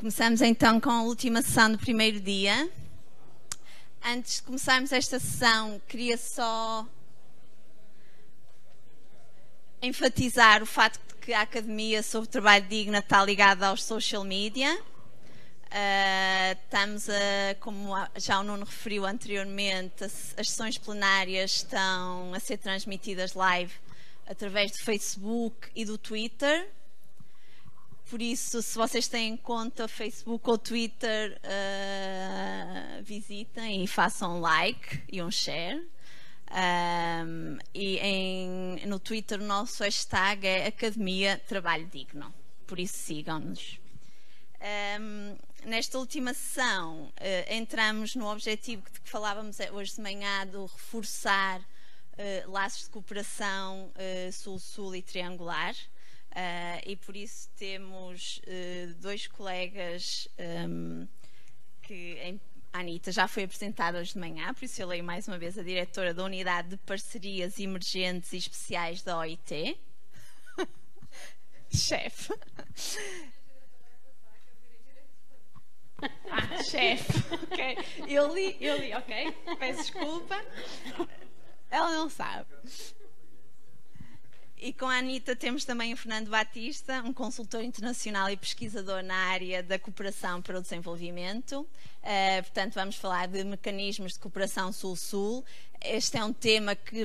Começamos então com a última sessão do primeiro dia. Antes de começarmos esta sessão, queria só enfatizar o facto de que a Academia sobre Trabalho Digno está ligada aos social media. Estamos como já o Nuno referiu anteriormente, as sessões plenárias estão a ser transmitidas live através do Facebook e do Twitter. Por isso, se vocês têm conta Facebook ou Twitter, visitem e façam um like e um share. No Twitter o nosso hashtag é Academia Trabalho Digno. Por isso sigam-nos. Nesta última sessão, entramos no objetivo de que falávamos hoje de manhã, do reforçar laços de cooperação sul-sul e triangular. E por isso temos dois colegas que a Anita já foi apresentada hoje de manhã, por isso eu leio mais uma vez, a diretora da Unidade de Parcerias Emergentes e Especiais da OIT. Chefe. Chefe. Ok. Eu li, ok. Peço desculpa. Ela não sabe. E com a Anita temos também o Fernando Batista, um consultor internacional e pesquisador na área da cooperação para o desenvolvimento. Portanto, vamos falar de mecanismos de cooperação sul-sul. Este é um tema que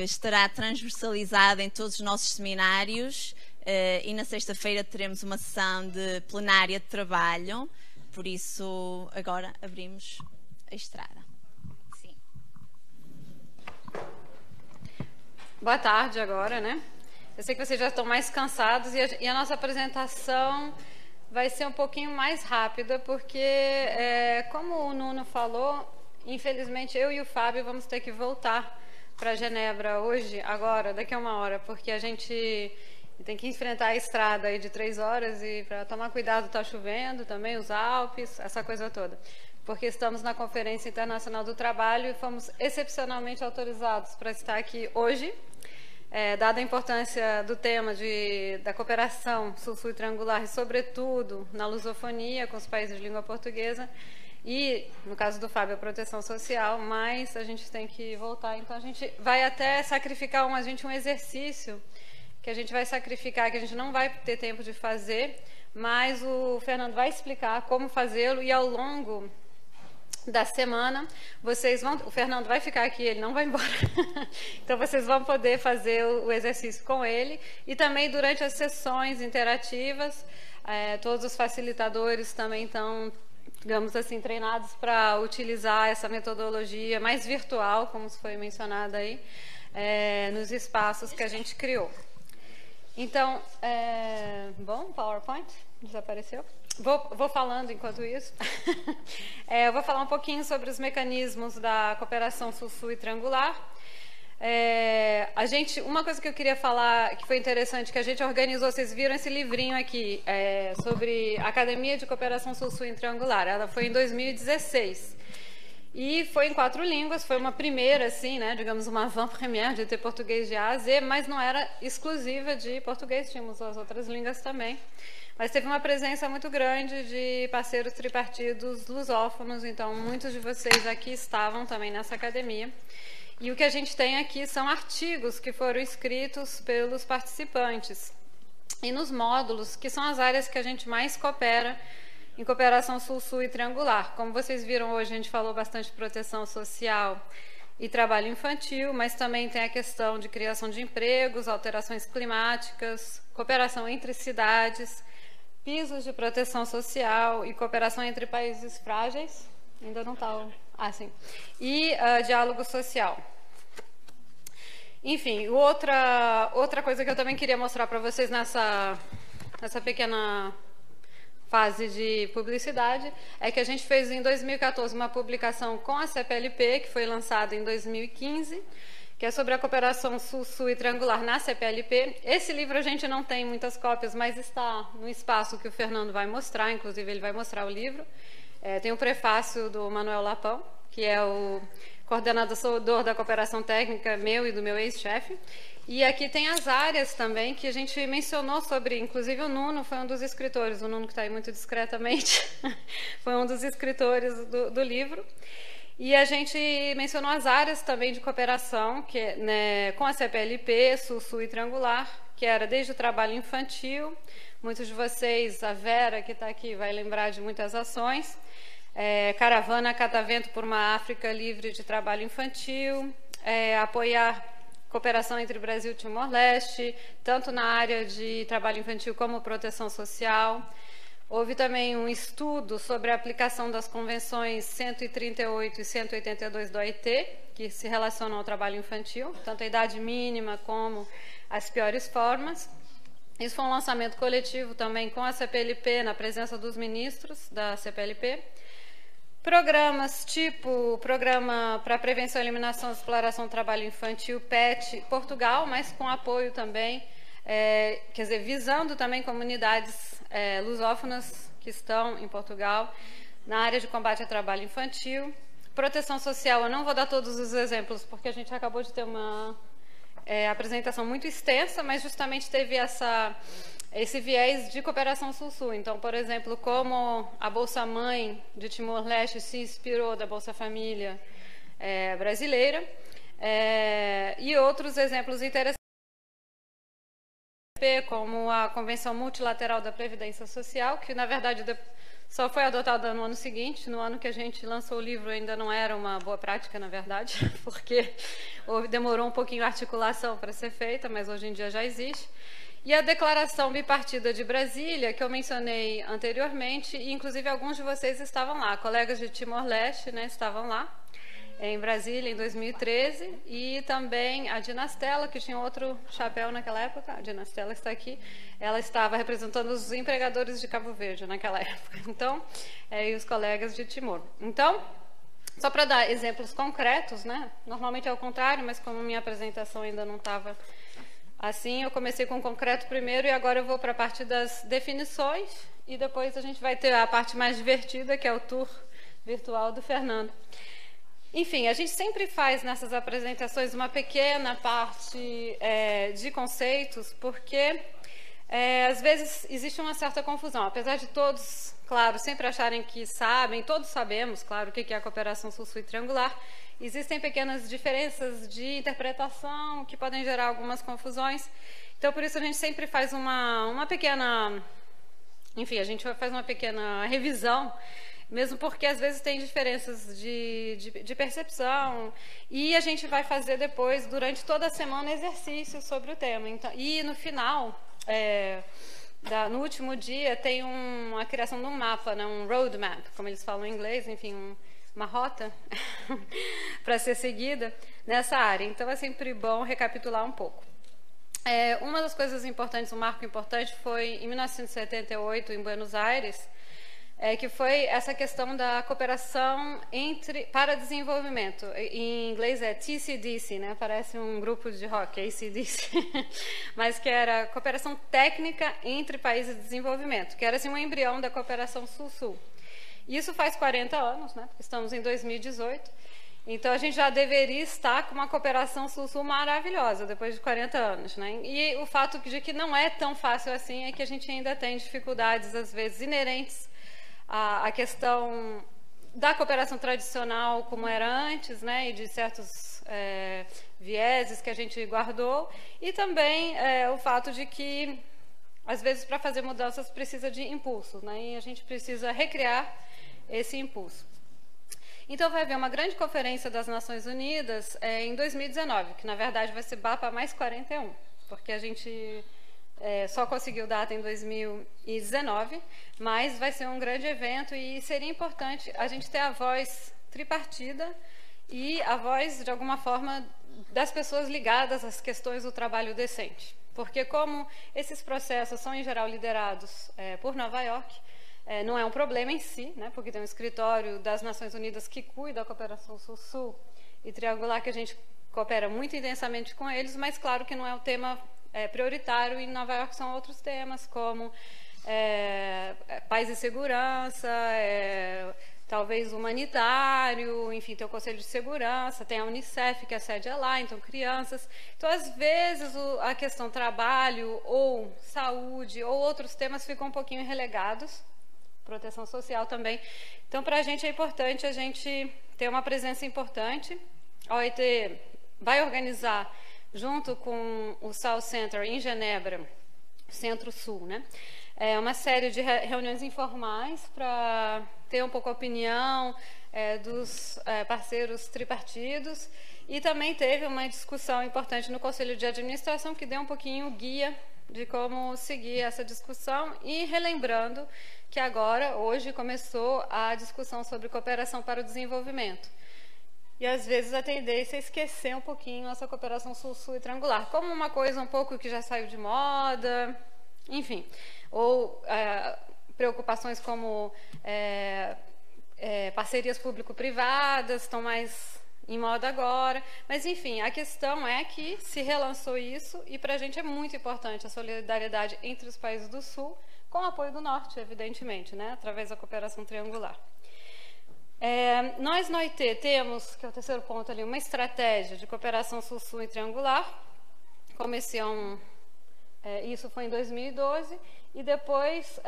estará transversalizado em todos os nossos seminários e na sexta-feira teremos uma sessão de plenária de trabalho. Por isso, agora abrimos a estrada. Boa tarde agora, né? Eu sei que vocês já estão mais cansados e a nossa apresentação vai ser um pouquinho mais rápida, porque, como o Nuno falou, infelizmente eu e o Fábio vamos ter que voltar para Genebra hoje, agora, daqui a uma hora, porque a gente tem que enfrentar a estrada aí de 3 horas e para tomar cuidado está chovendo também, os Alpes, essa coisa toda. Porque estamos na Conferência Internacional do Trabalho e fomos excepcionalmente autorizados para estar aqui hoje. Dada a importância do tema da cooperação sul-sul e triangular, e sobretudo na lusofonia com os países de língua portuguesa, e no caso do Fábio a proteção social, mas a gente tem que voltar, então a gente vai até sacrificar um exercício que a gente vai sacrificar, que a gente não vai ter tempo de fazer, mas o Fernando vai explicar como fazê-lo, e ao longo da semana, o Fernando vai ficar aqui, ele não vai embora, então vocês vão poder fazer o exercício com ele, e também durante as sessões interativas, todos os facilitadores também estão, digamos assim, treinados para utilizar essa metodologia mais virtual, como foi mencionado aí, nos espaços que a gente criou. Então, bom, PowerPoint, desapareceu. Vou falando enquanto isso. Eu vou falar um pouquinho sobre os mecanismos da cooperação sul-sul e triangular. Uma coisa que eu queria falar, que foi interessante, que a gente organizou, vocês viram esse livrinho aqui, sobre Academia de Cooperação Sul-Sul e Triangular. Ela foi em 2016. E foi em 4 línguas, foi uma primeira, assim, né, digamos, uma avant-première de ter português de A a Z, mas não era exclusiva de português, tínhamos as outras línguas também. Mas teve uma presença muito grande de parceiros tripartidos lusófonos, então muitos de vocês aqui estavam também nessa academia. E o que a gente tem aqui são artigos que foram escritos pelos participantes. E nos módulos, que são as áreas que a gente mais coopera, em cooperação sul-sul e triangular. Como vocês viram hoje, a gente falou bastante de proteção social e trabalho infantil, mas também tem a questão de criação de empregos, alterações climáticas, cooperação entre cidades, pisos de proteção social e cooperação entre países frágeis. Ainda não está... sim. E diálogo social. Enfim, outra coisa que eu também queria mostrar para vocês nessa pequena fase de publicidade é que a gente fez em 2014 uma publicação com a CPLP, que foi lançada em 2015, que é sobre a cooperação sul-sul e triangular na CPLP. Esse livro a gente não tem muitas cópias, mas está no espaço que o Fernando vai mostrar, inclusive ele vai mostrar o livro. Tem o prefácio do Manuel Lapão, que é o coordenador da cooperação técnica meu e do meu ex-chefe. E aqui tem as áreas também que a gente mencionou sobre, inclusive o Nuno foi um dos escritores, o Nuno que está aí muito discretamente, foi um dos escritores do livro. E a gente mencionou as áreas também de cooperação, que, né, com a CPLP, Sul-Sul e Triangular, que era desde o trabalho infantil. Muitos de vocês, a Vera, que está aqui, vai lembrar de muitas ações. Caravana Catavento por uma África livre de trabalho infantil, apoiar cooperação entre Brasil e Timor-Leste, tanto na área de trabalho infantil como proteção social. Houve também um estudo sobre a aplicação das convenções 138 e 182 do OIT, que se relacionam ao trabalho infantil, tanto a idade mínima como as piores formas. Isso foi um lançamento coletivo também com a CPLP, na presença dos ministros da CPLP. Programas tipo o Programa para Prevenção e Eliminação da Exploração do Trabalho Infantil, PET, Portugal, mas com apoio também, quer dizer, visando também comunidades lusófonas que estão em Portugal, na área de combate ao trabalho infantil. Proteção social, eu não vou dar todos os exemplos, porque a gente acabou de ter uma apresentação muito extensa, mas justamente teve esse viés de cooperação Sul-Sul. Então, por exemplo, como a Bolsa Mãe de Timor-Leste se inspirou da Bolsa Família brasileira, e outros exemplos interessantes, como a Convenção Multilateral da Previdência Social, que, na verdade, só foi adotada no ano seguinte. No ano que a gente lançou o livro ainda não era uma boa prática, na verdade, porque demorou um pouquinho a articulação para ser feita, mas hoje em dia já existe. E a Declaração Bipartida de Brasília, que eu mencionei anteriormente, e inclusive alguns de vocês estavam lá, colegas de Timor-Leste, né, estavam lá, em Brasília, em 2013, e também a Dinastela, que tinha outro chapéu naquela época, a Dinastela está aqui, ela estava representando os empregadores de Cabo Verde naquela época, então, e os colegas de Timor. Então, só para dar exemplos concretos, né, normalmente é o contrário, mas como minha apresentação ainda não estava assim, eu comecei com o concreto primeiro e agora eu vou para a parte das definições e depois a gente vai ter a parte mais divertida, que é o tour virtual do Fernando. Enfim, a gente sempre faz nessas apresentações uma pequena parte de conceitos, porque às vezes existe uma certa confusão. Apesar de todos, claro, sempre acharem que sabem, todos sabemos, claro, o que é a cooperação Sul-Sul e triangular, existem pequenas diferenças de interpretação que podem gerar algumas confusões. Então, por isso, a gente sempre faz uma pequena... Enfim, a gente faz uma pequena revisão, mesmo porque, às vezes, tem diferenças de percepção. E a gente vai fazer depois, durante toda a semana, exercícios sobre o tema. Então, e, no final, no último dia, tem a criação de um mapa, né, um roadmap, como eles falam em inglês, enfim, uma rota para ser seguida nessa área. Então, é sempre bom recapitular um pouco. Uma das coisas importantes, um marco importante, foi em 1978, em Buenos Aires, que foi essa questão da cooperação para desenvolvimento. Em inglês é TCDC, né? Parece um grupo de rock, ACDC, mas que era cooperação técnica entre países de desenvolvimento, que era assim, um embrião da cooperação Sul-Sul. Isso faz 40 anos, né? Estamos em 2018, então a gente já deveria estar com uma cooperação Sul-Sul maravilhosa depois de 40 anos, né? E o fato de que não é tão fácil assim é que a gente ainda tem dificuldades, às vezes, inerentes à questão da cooperação tradicional como era antes, né? E de certos vieses que a gente guardou, e também o fato de que, às vezes, para fazer mudanças precisa de impulso, né? E a gente precisa recriar esse impulso. Então, vai haver uma grande conferência das Nações Unidas em 2019, que, na verdade, vai ser BAPA mais 41, porque a gente só conseguiu data em 2019, mas vai ser um grande evento e seria importante a gente ter a voz tripartida e a voz, de alguma forma, das pessoas ligadas às questões do trabalho decente. Porque como esses processos são, em geral, liderados por Nova York, não é um problema em si, né, porque tem um escritório das Nações Unidas que cuida da cooperação Sul-Sul e triangular, que a gente coopera muito intensamente com eles, mas claro que não é o tema prioritário, e em Nova York são outros temas, como paz e segurança, talvez humanitário, enfim, tem o Conselho de Segurança, tem a Unicef, que a sede é lá, então crianças. Então, às vezes, a questão trabalho ou saúde ou outros temas ficam um pouquinho relegados, proteção social também. Então, para a gente é importante a gente ter uma presença importante. A OIT vai organizar, junto com o South Center em Genebra, Centro-Sul, né? Uma série de reuniões informais para ter um pouco a opinião dos parceiros tripartidos, e também teve uma discussão importante no Conselho de Administração que deu um pouquinho o guia de como seguir essa discussão, e relembrando que agora, hoje, começou a discussão sobre cooperação para o desenvolvimento. E às vezes a tendência é esquecer um pouquinho essa cooperação sul-sul e triangular, como uma coisa um pouco que já saiu de moda, enfim, ou preocupações como parcerias público-privadas estão mais em moda agora, mas enfim, a questão é que se relançou isso, e para a gente é muito importante a solidariedade entre os países do Sul, com o apoio do Norte, evidentemente, né, através da cooperação triangular. Nós, na OIT, temos, que é o terceiro ponto ali, uma estratégia de cooperação sul-sul e triangular. Isso foi em 2012, e depois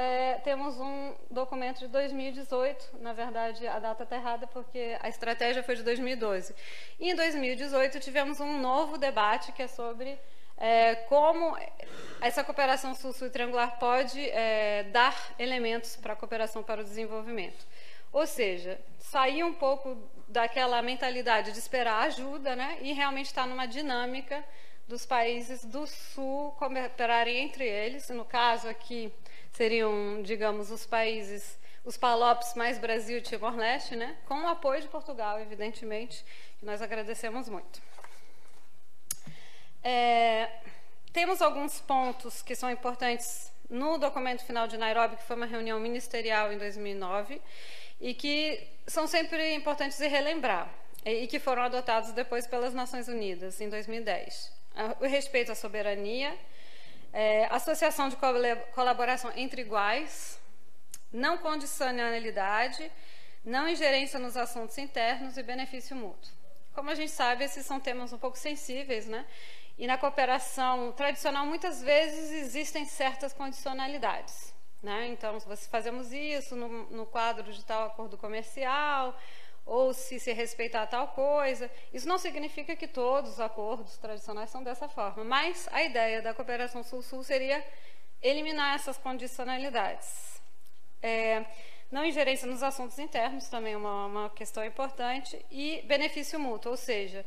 temos um documento de 2018, na verdade a data está errada porque a estratégia foi de 2012. E em 2018 tivemos um novo debate que é sobre como essa cooperação sul-sul e triangular pode dar elementos para a cooperação para o desenvolvimento. Ou seja, sair um pouco daquela mentalidade de esperar ajuda, né, e realmente estar numa dinâmica dos países do Sul cooperarem entre eles. No caso aqui seriam, digamos, os países, os PALOPs mais Brasil e Timor-Leste, né, com o apoio de Portugal, evidentemente, que nós agradecemos muito. Temos alguns pontos que são importantes no documento final de Nairobi, que foi uma reunião ministerial em 2009, e que são sempre importantes de relembrar, e que foram adotados depois pelas Nações Unidas, em 2010. O respeito à soberania, associação de colaboração entre iguais, não condicionalidade, não ingerência nos assuntos internos e benefício mútuo. Como a gente sabe, esses são temas um pouco sensíveis, né? E na cooperação tradicional, muitas vezes, existem certas condicionalidades, né? Então, se fazemos isso no quadro de tal acordo comercial, ou se respeitar tal coisa, isso não significa que todos os acordos tradicionais são dessa forma, mas a ideia da cooperação sul-sul seria eliminar essas condicionalidades. Não ingerência nos assuntos internos, também é uma questão importante, e benefício mútuo, ou seja,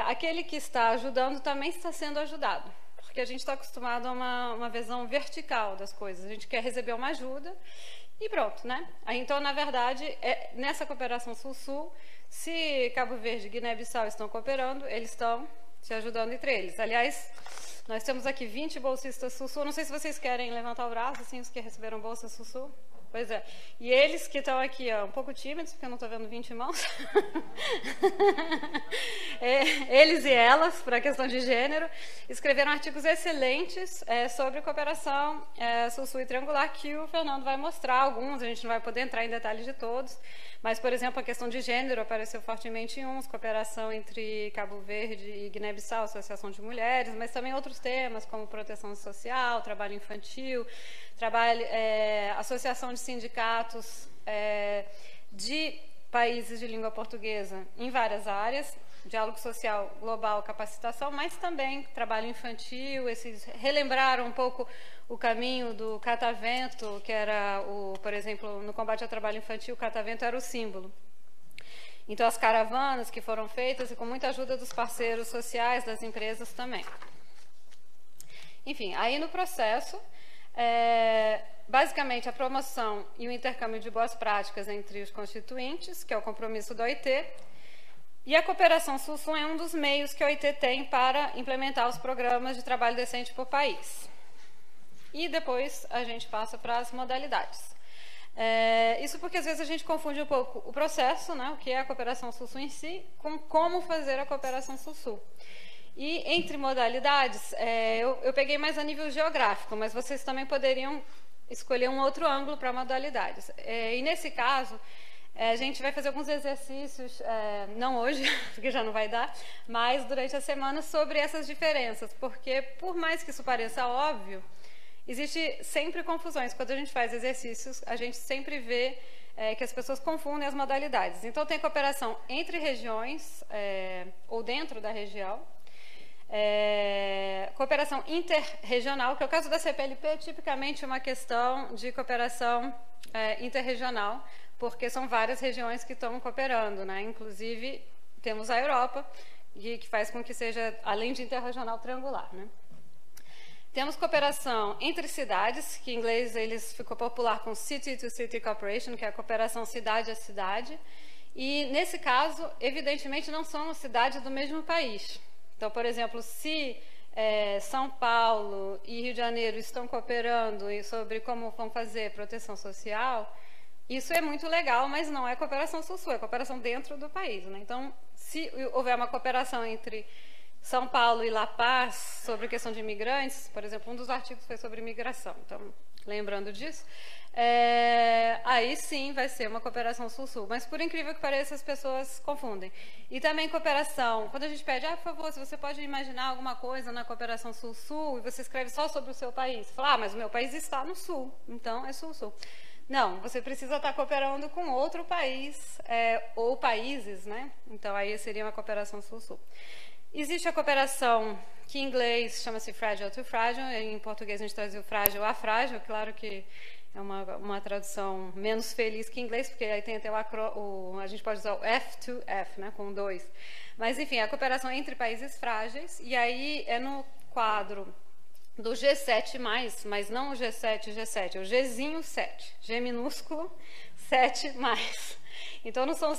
aquele que está ajudando também está sendo ajudado, porque a gente está acostumado a uma visão vertical das coisas, a gente quer receber uma ajuda e pronto, né? Então, na verdade, nessa cooperação sul-sul, se Cabo Verde e Guiné-Bissau estão cooperando, eles estão se ajudando entre eles. Aliás, nós temos aqui 20 bolsistas sul-sul, não sei se vocês querem levantar o braço, assim, os que receberam bolsa sul-sul. Pois é. E eles que estão aqui, um pouco tímidos, porque eu não estou vendo 20 mãos. Eles e elas, para a questão de gênero, escreveram artigos excelentes sobre cooperação sul-sul e triangular, que o Fernando vai mostrar alguns, a gente não vai poder entrar em detalhes de todos, mas, por exemplo, a questão de gênero apareceu fortemente em uns, cooperação entre Cabo Verde e Guiné-Bissau, associação de mulheres, mas também outros temas, como proteção social, trabalho infantil, associação de sindicatos de países de língua portuguesa em várias áreas, diálogo social global, capacitação, mas também trabalho infantil, relembraram um pouco o caminho do catavento, que era, por exemplo, no combate ao trabalho infantil, o catavento era o símbolo. Então, as caravanas que foram feitas, e com muita ajuda dos parceiros sociais, das empresas também. Enfim, aí no processo, basicamente a promoção e o intercâmbio de boas práticas entre os constituintes, que é o compromisso da OIT, e a cooperação sul-sul é um dos meios que a OIT tem para implementar os programas de trabalho decente por país. E depois a gente passa para as modalidades. Isso porque às vezes a gente confunde um pouco o processo, né, o que é a cooperação sul-sul em si, com como fazer a cooperação sul-sul. E entre modalidades, eu peguei mais a nível geográfico, mas vocês também poderiam escolher um outro ângulo para modalidades. E nesse caso, A gente vai fazer alguns exercícios, não hoje, porque já não vai dar, mas durante a semana sobre essas diferenças, porque por mais que isso pareça óbvio, existe sempre confusões. Quando a gente faz exercícios, a gente sempre vê que as pessoas confundem as modalidades. Então, tem cooperação entre regiões ou dentro da região, cooperação interregional, que é o caso da CPLP, é tipicamente uma questão de cooperação interregional, porque são várias regiões que estão cooperando, né? Inclusive, temos a Europa, que faz com que seja, além de interregional, triangular, né? Temos cooperação entre cidades, que em inglês eles ficou popular com City to City Cooperation, que é a cooperação cidade a cidade. E, nesse caso, evidentemente, não são cidades do mesmo país. Então, por exemplo, se São Paulo e Rio de Janeiro estão cooperando sobre como vão fazer proteção social, isso é muito legal, mas não é cooperação sul-sul, é cooperação dentro do país, né? Então, se houver uma cooperação entre São Paulo e La Paz sobre a questão de imigrantes, por exemplo, um dos artigos foi sobre imigração, então, lembrando disso, aí sim vai ser uma cooperação sul-sul, mas por incrível que pareça, as pessoas confundem. E também cooperação, quando a gente pede, por favor, se você pode imaginar alguma coisa na cooperação sul-sul, e você escreve só sobre o seu país, fala, mas o meu país está no sul, então é sul-sul. Não, você precisa estar cooperando com outro país, ou países, né? Então, aí seria uma cooperação sul-sul. Existe a cooperação, que em inglês chama-se fragile to fragile, em português a gente traduziu frágil a frágil, claro que é uma tradução menos feliz que em inglês, porque aí tem até a gente pode usar o F2F, né, com 2. Mas, enfim, a cooperação entre países frágeis, e aí é no quadro do G7+, mas não o G7, G7, é o Gzinho 7, G minúsculo 7+. Então, não são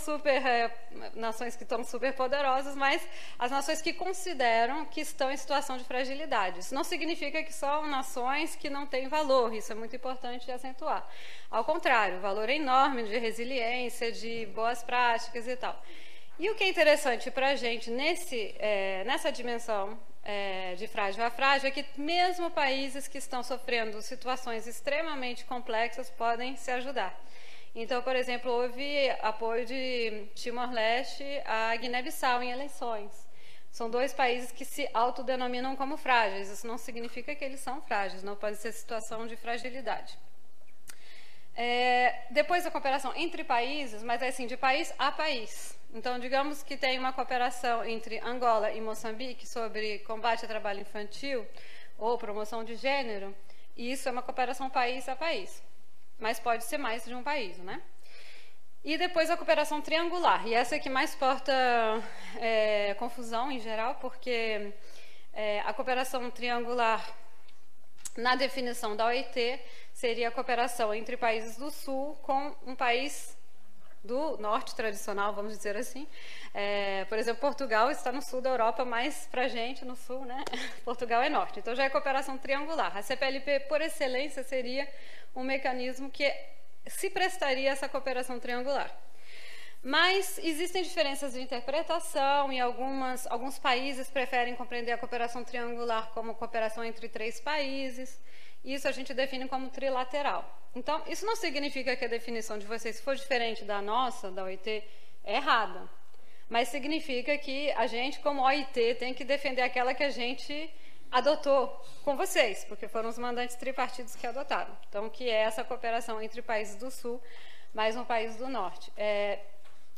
nações que estão super poderosas, mas as nações que consideram que estão em situação de fragilidade. Isso não significa que são nações que não têm valor, isso é muito importante acentuar. Ao contrário, o valor é enorme de resiliência, de boas práticas e tal. E o que é interessante para a gente nessa dimensão de frágil a frágil é que mesmo países que estão sofrendo situações extremamente complexas podem se ajudar. Então, por exemplo, houve apoio de Timor-Leste a Guiné-Bissau em eleições. São dois países que se autodenominam como frágeis. Isso não significa que eles são frágeis, não pode ser situação de fragilidade. Depois a cooperação entre países, mas é assim, de país a país. Então, digamos que tem uma cooperação entre Angola e Moçambique sobre combate ao trabalho infantil ou promoção de gênero, e isso é uma cooperação país a país. Mas pode ser mais de um país, né? E depois a cooperação triangular, e essa é que mais porta confusão em geral, porque a cooperação triangular, na definição da OIT, seria a cooperação entre países do Sul com um país do Norte tradicional, vamos dizer assim. Por exemplo, Portugal está no sul da Europa, mas para a gente, no sul, né? Portugal é norte. Então, já é cooperação triangular. A CPLP, por excelência, seria um mecanismo que se prestaria a essa cooperação triangular. Mas existem diferenças de interpretação e alguns países preferem compreender a cooperação triangular como cooperação entre 3 países. Isso a gente define como trilateral. Então, isso não significa que a definição de vocês, se for diferente da nossa, da OIT, é errada. Mas significa que a gente, como OIT, tem que defender aquela que a gente adotou com vocês, porque foram os mandantes tripartidos que adotaram. Então, que é essa cooperação entre países do Sul mais um país do Norte.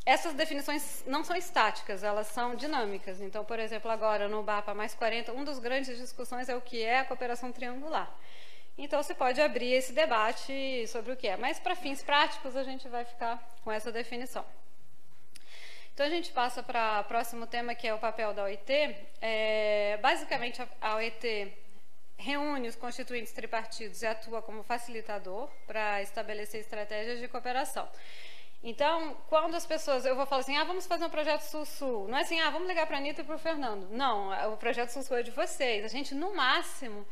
Essas definições não são estáticas, elas são dinâmicas. Então, por exemplo, agora no BAPA mais 40, uma das grandes discussões é o que é a cooperação triangular. Então, se pode abrir esse debate sobre o que é. Mas, para fins práticos, a gente vai ficar com essa definição. Então, a gente passa para o próximo tema, que é o papel da OIT. Basicamente, a OIT reúne os constituintes tripartidos e atua como facilitador para estabelecer estratégias de cooperação. Então, quando as pessoas... Eu vou falar assim, vamos fazer um projeto Sul-Sul. Não é assim, vamos ligar para a Anitta e para o Fernando. Não, o projeto Sul-Sul é de vocês. A gente, no máximo,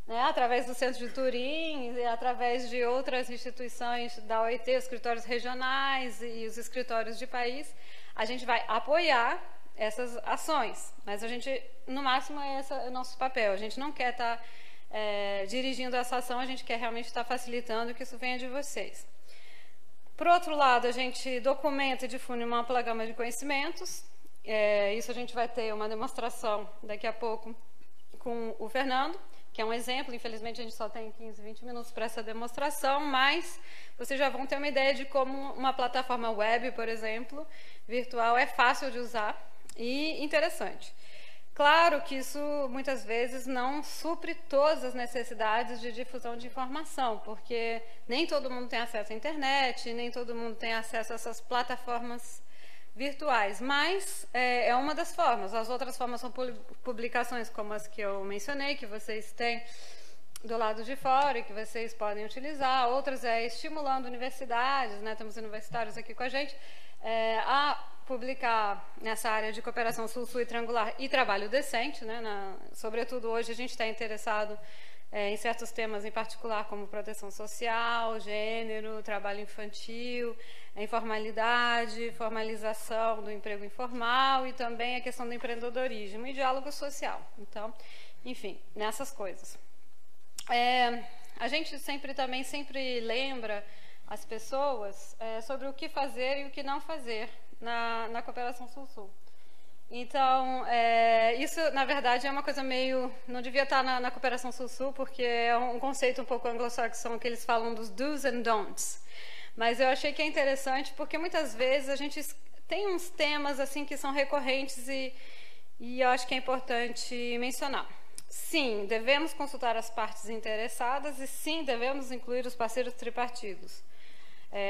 né, através do Centro de Turim, e através de outras instituições da OIT, os escritórios regionais e os escritórios de país, a gente vai apoiar essas ações. Mas a gente, no máximo, esse é o nosso papel. A gente não quer estar dirigindo essa ação, a gente quer realmente estar facilitando que isso venha de vocês. Por outro lado, a gente documenta e difunde uma ampla gama de conhecimentos. Isso a gente vai ter uma demonstração daqui a pouco com o Fernando, que é um exemplo. Infelizmente, a gente só tem 15, 20 minutos para essa demonstração, mas vocês já vão ter uma ideia de como uma plataforma web, por exemplo, virtual, é fácil de usar e interessante. Claro que isso, muitas vezes, não supre todas as necessidades de difusão de informação, porque nem todo mundo tem acesso à internet, nem todo mundo tem acesso a essas plataformas virtuais, mas é uma das formas. As outras formas são publicações como as que eu mencionei, que vocês têm do lado de fora e que vocês podem utilizar. Outras estimulando universidades, né? Temos universitários aqui com a gente, a publicar nessa área de cooperação sul-sul e triangular e trabalho decente, né? Sobretudo hoje a gente está interessado em certos temas em particular, como proteção social, gênero, trabalho infantil, informalidade, formalização do emprego informal e também a questão do empreendedorismo e diálogo social. Então, enfim, nessas coisas. A gente sempre lembra as pessoas sobre o que fazer e o que não fazer na cooperação sul-sul. Então, isso, na verdade, é uma coisa meio... Não devia estar na cooperação sul-sul, porque é um conceito um pouco anglo-saxão, que eles falam dos do's and don'ts. Mas eu achei que é interessante, porque muitas vezes a gente tem uns temas assim que são recorrentes e eu acho que é importante mencionar. Sim, devemos consultar as partes interessadas e sim, devemos incluir os parceiros tripartidos.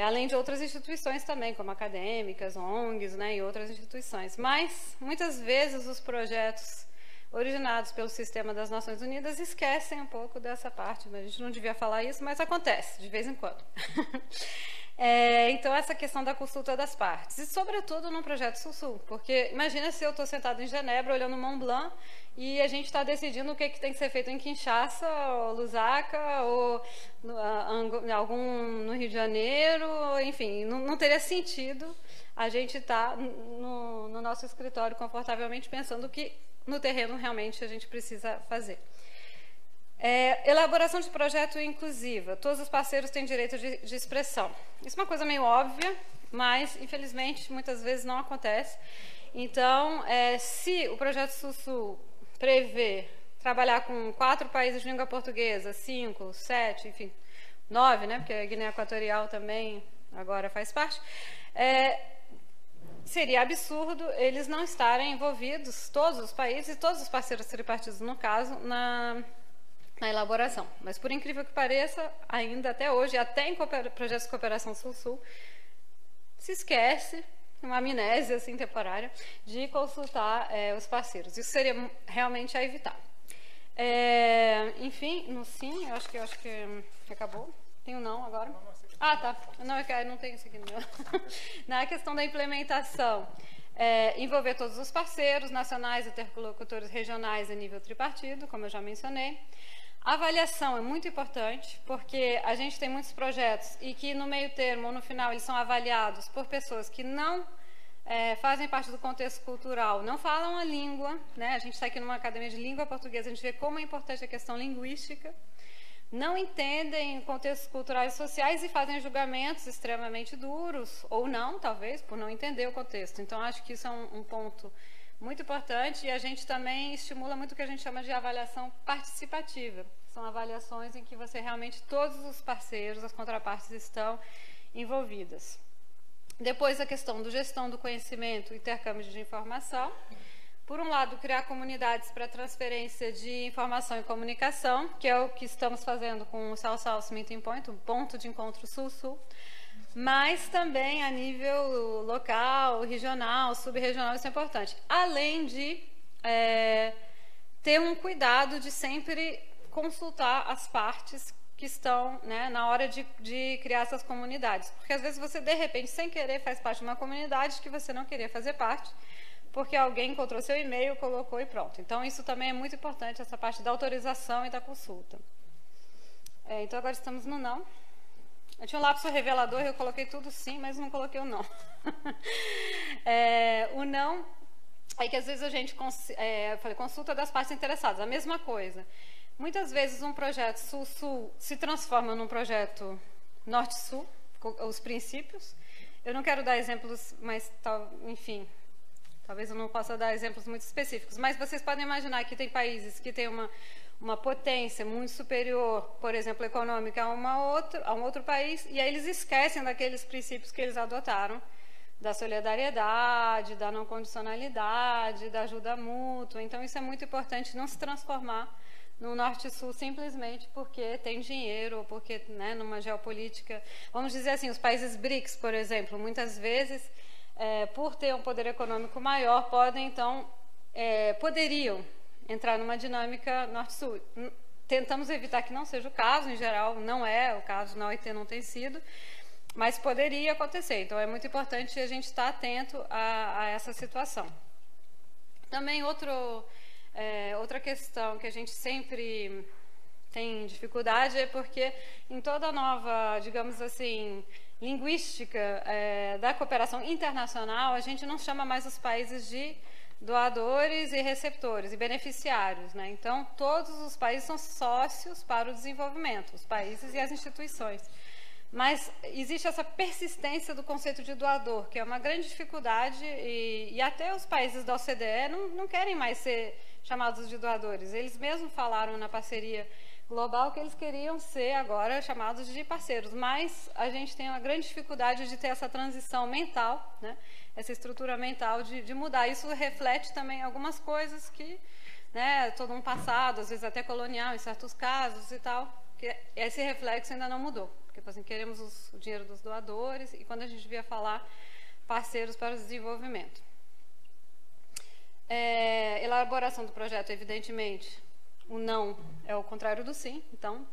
Além de outras instituições também, como acadêmicas, ONGs, né, e outras instituições. Mas, muitas vezes, os projetos originados pelo sistema das Nações Unidas esquecem um pouco dessa parte. A gente não devia falar isso, mas acontece, de vez em quando. Então, essa questão da consulta das partes. E, sobretudo, num projeto sul-sul. Porque, imagina se eu estou sentado em Genebra, olhando Mont Blanc, e a gente está decidindo o que tem que ser feito em Kinshasa, ou Lusaka, ou no Rio de Janeiro, enfim, não teria sentido a gente estar no nosso escritório confortavelmente pensando o que no terreno realmente a gente precisa fazer. Elaboração de projeto inclusiva. Todos os parceiros têm direito de expressão. Isso é uma coisa meio óbvia, mas, infelizmente, muitas vezes não acontece. Então, se o projeto Sul-Sul prevê trabalhar com 4 países de língua portuguesa, 5, 7, enfim, 9, né, porque a Guiné Equatorial também agora faz parte, seria absurdo eles não estarem envolvidos, todos os países e todos os parceiros tripartidos, no caso, na elaboração. Mas, por incrível que pareça, ainda até hoje, até em projetos de cooperação Sul-Sul, se esquece, uma amnésia assim, temporária, de consultar os parceiros. Isso seria realmente a evitar. Enfim, no sim, eu acho que acabou. Tem o não agora? Ah, tá. Não tem isso aqui no meu. Na questão da implementação, envolver todos os parceiros nacionais, interlocutores regionais a nível tripartido, como eu já mencionei. A avaliação é muito importante, porque a gente tem muitos projetos e que no meio termo ou no final eles são avaliados por pessoas que não fazem parte do contexto cultural, não falam a língua, né? A gente está aqui numa academia de língua portuguesa, a gente vê como é importante a questão linguística, não entendem contextos culturais e sociais e fazem julgamentos extremamente duros, ou não, talvez, por não entender o contexto. Então, acho que isso é um ponto muito importante e a gente também estimula muito o que a gente chama de avaliação participativa. São avaliações em que você realmente, todos os parceiros, as contrapartes estão envolvidas. Depois a questão da gestão do conhecimento e intercâmbio de informação. Por um lado, criar comunidades para transferência de informação e comunicação, que é o que estamos fazendo com o South-South Meeting Point, o ponto de encontro Sul-Sul, mas também a nível local, regional, subregional, isso é importante. Além de ter um cuidado de sempre consultar as partes que estão, né, na hora de criar essas comunidades. Porque às vezes você, de repente, sem querer, faz parte de uma comunidade que você não queria fazer parte, porque alguém encontrou seu e-mail, colocou e pronto. Então, isso também é muito importante, essa parte da autorização e da consulta. Então, agora estamos no não. Eu tinha um lapso revelador, eu coloquei tudo sim, mas não coloquei o não. O não é que às vezes a gente consulta das partes interessadas, a mesma coisa. Muitas vezes um projeto Sul-Sul se transforma num projeto Norte-Sul, os princípios. Eu não quero dar exemplos, mas, enfim, talvez eu não possa dar exemplos muito específicos, mas vocês podem imaginar que tem países que têm uma potência muito superior, por exemplo, econômica a um outro país, e aí eles esquecem daqueles princípios que eles adotaram, da solidariedade, da não condicionalidade, da ajuda mútua. Então, isso é muito importante, não se transformar no Norte-Sul simplesmente porque tem dinheiro ou porque, né, numa geopolítica... Vamos dizer assim, os países BRICS, por exemplo, muitas vezes, por ter um poder econômico maior, poderiam entrar numa dinâmica Norte-Sul. Tentamos evitar que não seja o caso, em geral não é o caso, na OIT não tem sido, mas poderia acontecer. Então, é muito importante a gente estar atento a essa situação. Também outra questão que a gente sempre tem dificuldade é porque em toda nova, digamos assim, linguística da cooperação internacional, a gente não chama mais os países de doadores e receptores e beneficiários, né? Então, todos os países são sócios para o desenvolvimento, os países e as instituições. Mas existe essa persistência do conceito de doador, que é uma grande dificuldade, e até os países da OCDE não querem mais ser chamados de doadores. Eles mesmos falaram na parceria global que eles queriam ser agora chamados de parceiros, mas a gente tem uma grande dificuldade de ter essa transição mental, né? Essa estrutura mental de mudar. Isso reflete também algumas coisas que, né, todo um passado, às vezes até colonial em certos casos e tal, que esse reflexo ainda não mudou. Porque assim, queremos o dinheiro dos doadores e quando a gente devia falar parceiros para o desenvolvimento. Elaboração do projeto, evidentemente, o não é o contrário do sim, então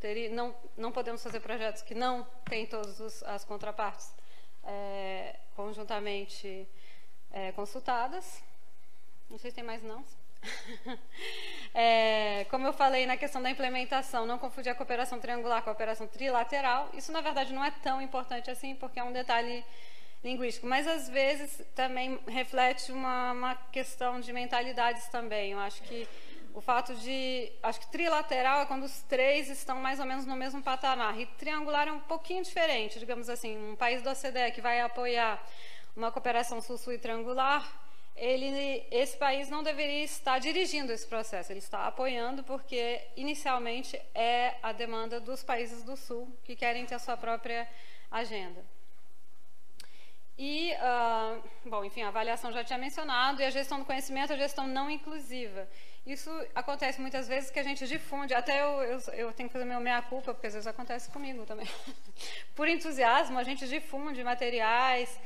não podemos fazer projetos que não têm todas as contrapartes conjuntamente consultadas. Não sei se tem mais não. Como eu falei na questão da implementação, não confundir a cooperação triangular com a cooperação trilateral. Isso, na verdade, não é tão importante assim, porque é um detalhe linguístico, mas às vezes também reflete uma questão de mentalidades também. Eu acho que o fato acho que trilateral é quando os três estão mais ou menos no mesmo patamar, e triangular é um pouquinho diferente, digamos assim, um país da OCDE que vai apoiar uma cooperação sul-sul e triangular, esse país não deveria estar dirigindo esse processo, ele está apoiando porque inicialmente é a demanda dos países do sul que querem ter a sua própria agenda. E, bom, enfim, a avaliação já tinha mencionado, e a gestão do conhecimento, a gestão não inclusiva. Isso acontece muitas vezes que a gente difunde, até eu tenho que fazer meu meia-culpa, porque às vezes acontece comigo também. Por entusiasmo, a gente difunde materiais,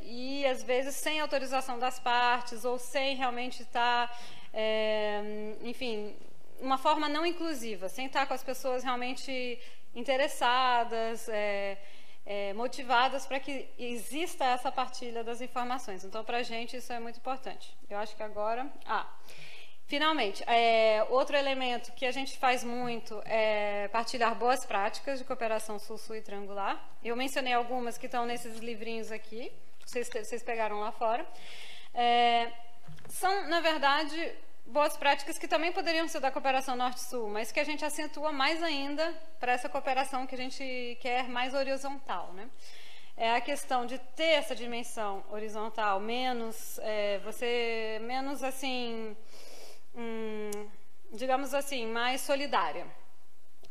e às vezes sem autorização das partes, ou sem realmente estar, enfim, uma forma não inclusiva, sem estar com as pessoas realmente interessadas, motivadas para que exista essa partilha das informações. Então, para a gente, isso é muito importante. Eu acho que agora... finalmente, outro elemento que a gente faz muito é partilhar boas práticas de cooperação sul-sul e triangular. Eu mencionei algumas que estão nesses livrinhos aqui, vocês pegaram lá fora. São, na verdade, boas práticas que também poderiam ser da cooperação norte-sul, mas que a gente acentua mais ainda para essa cooperação que a gente quer mais horizontal, né? É a questão de ter essa dimensão horizontal, menos assim, digamos assim, mais solidária.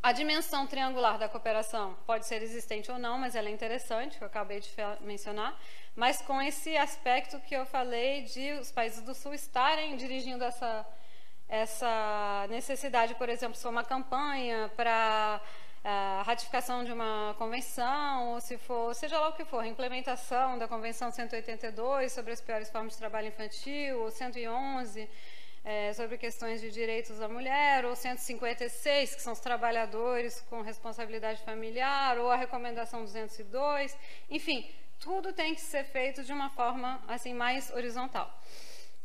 A dimensão triangular da cooperação pode ser existente ou não, mas ela é interessante, que eu acabei de mencionar, mas com esse aspecto que eu falei de os países do Sul estarem dirigindo essa necessidade, por exemplo, se for uma campanha para a ratificação de uma convenção, ou se for, seja lá o que for, a implementação da Convenção 182 sobre as piores formas de trabalho infantil, ou 111 sobre questões de direitos da mulher, ou 156, que são os trabalhadores com responsabilidade familiar, ou a recomendação 202, enfim, tudo tem que ser feito de uma forma assim mais horizontal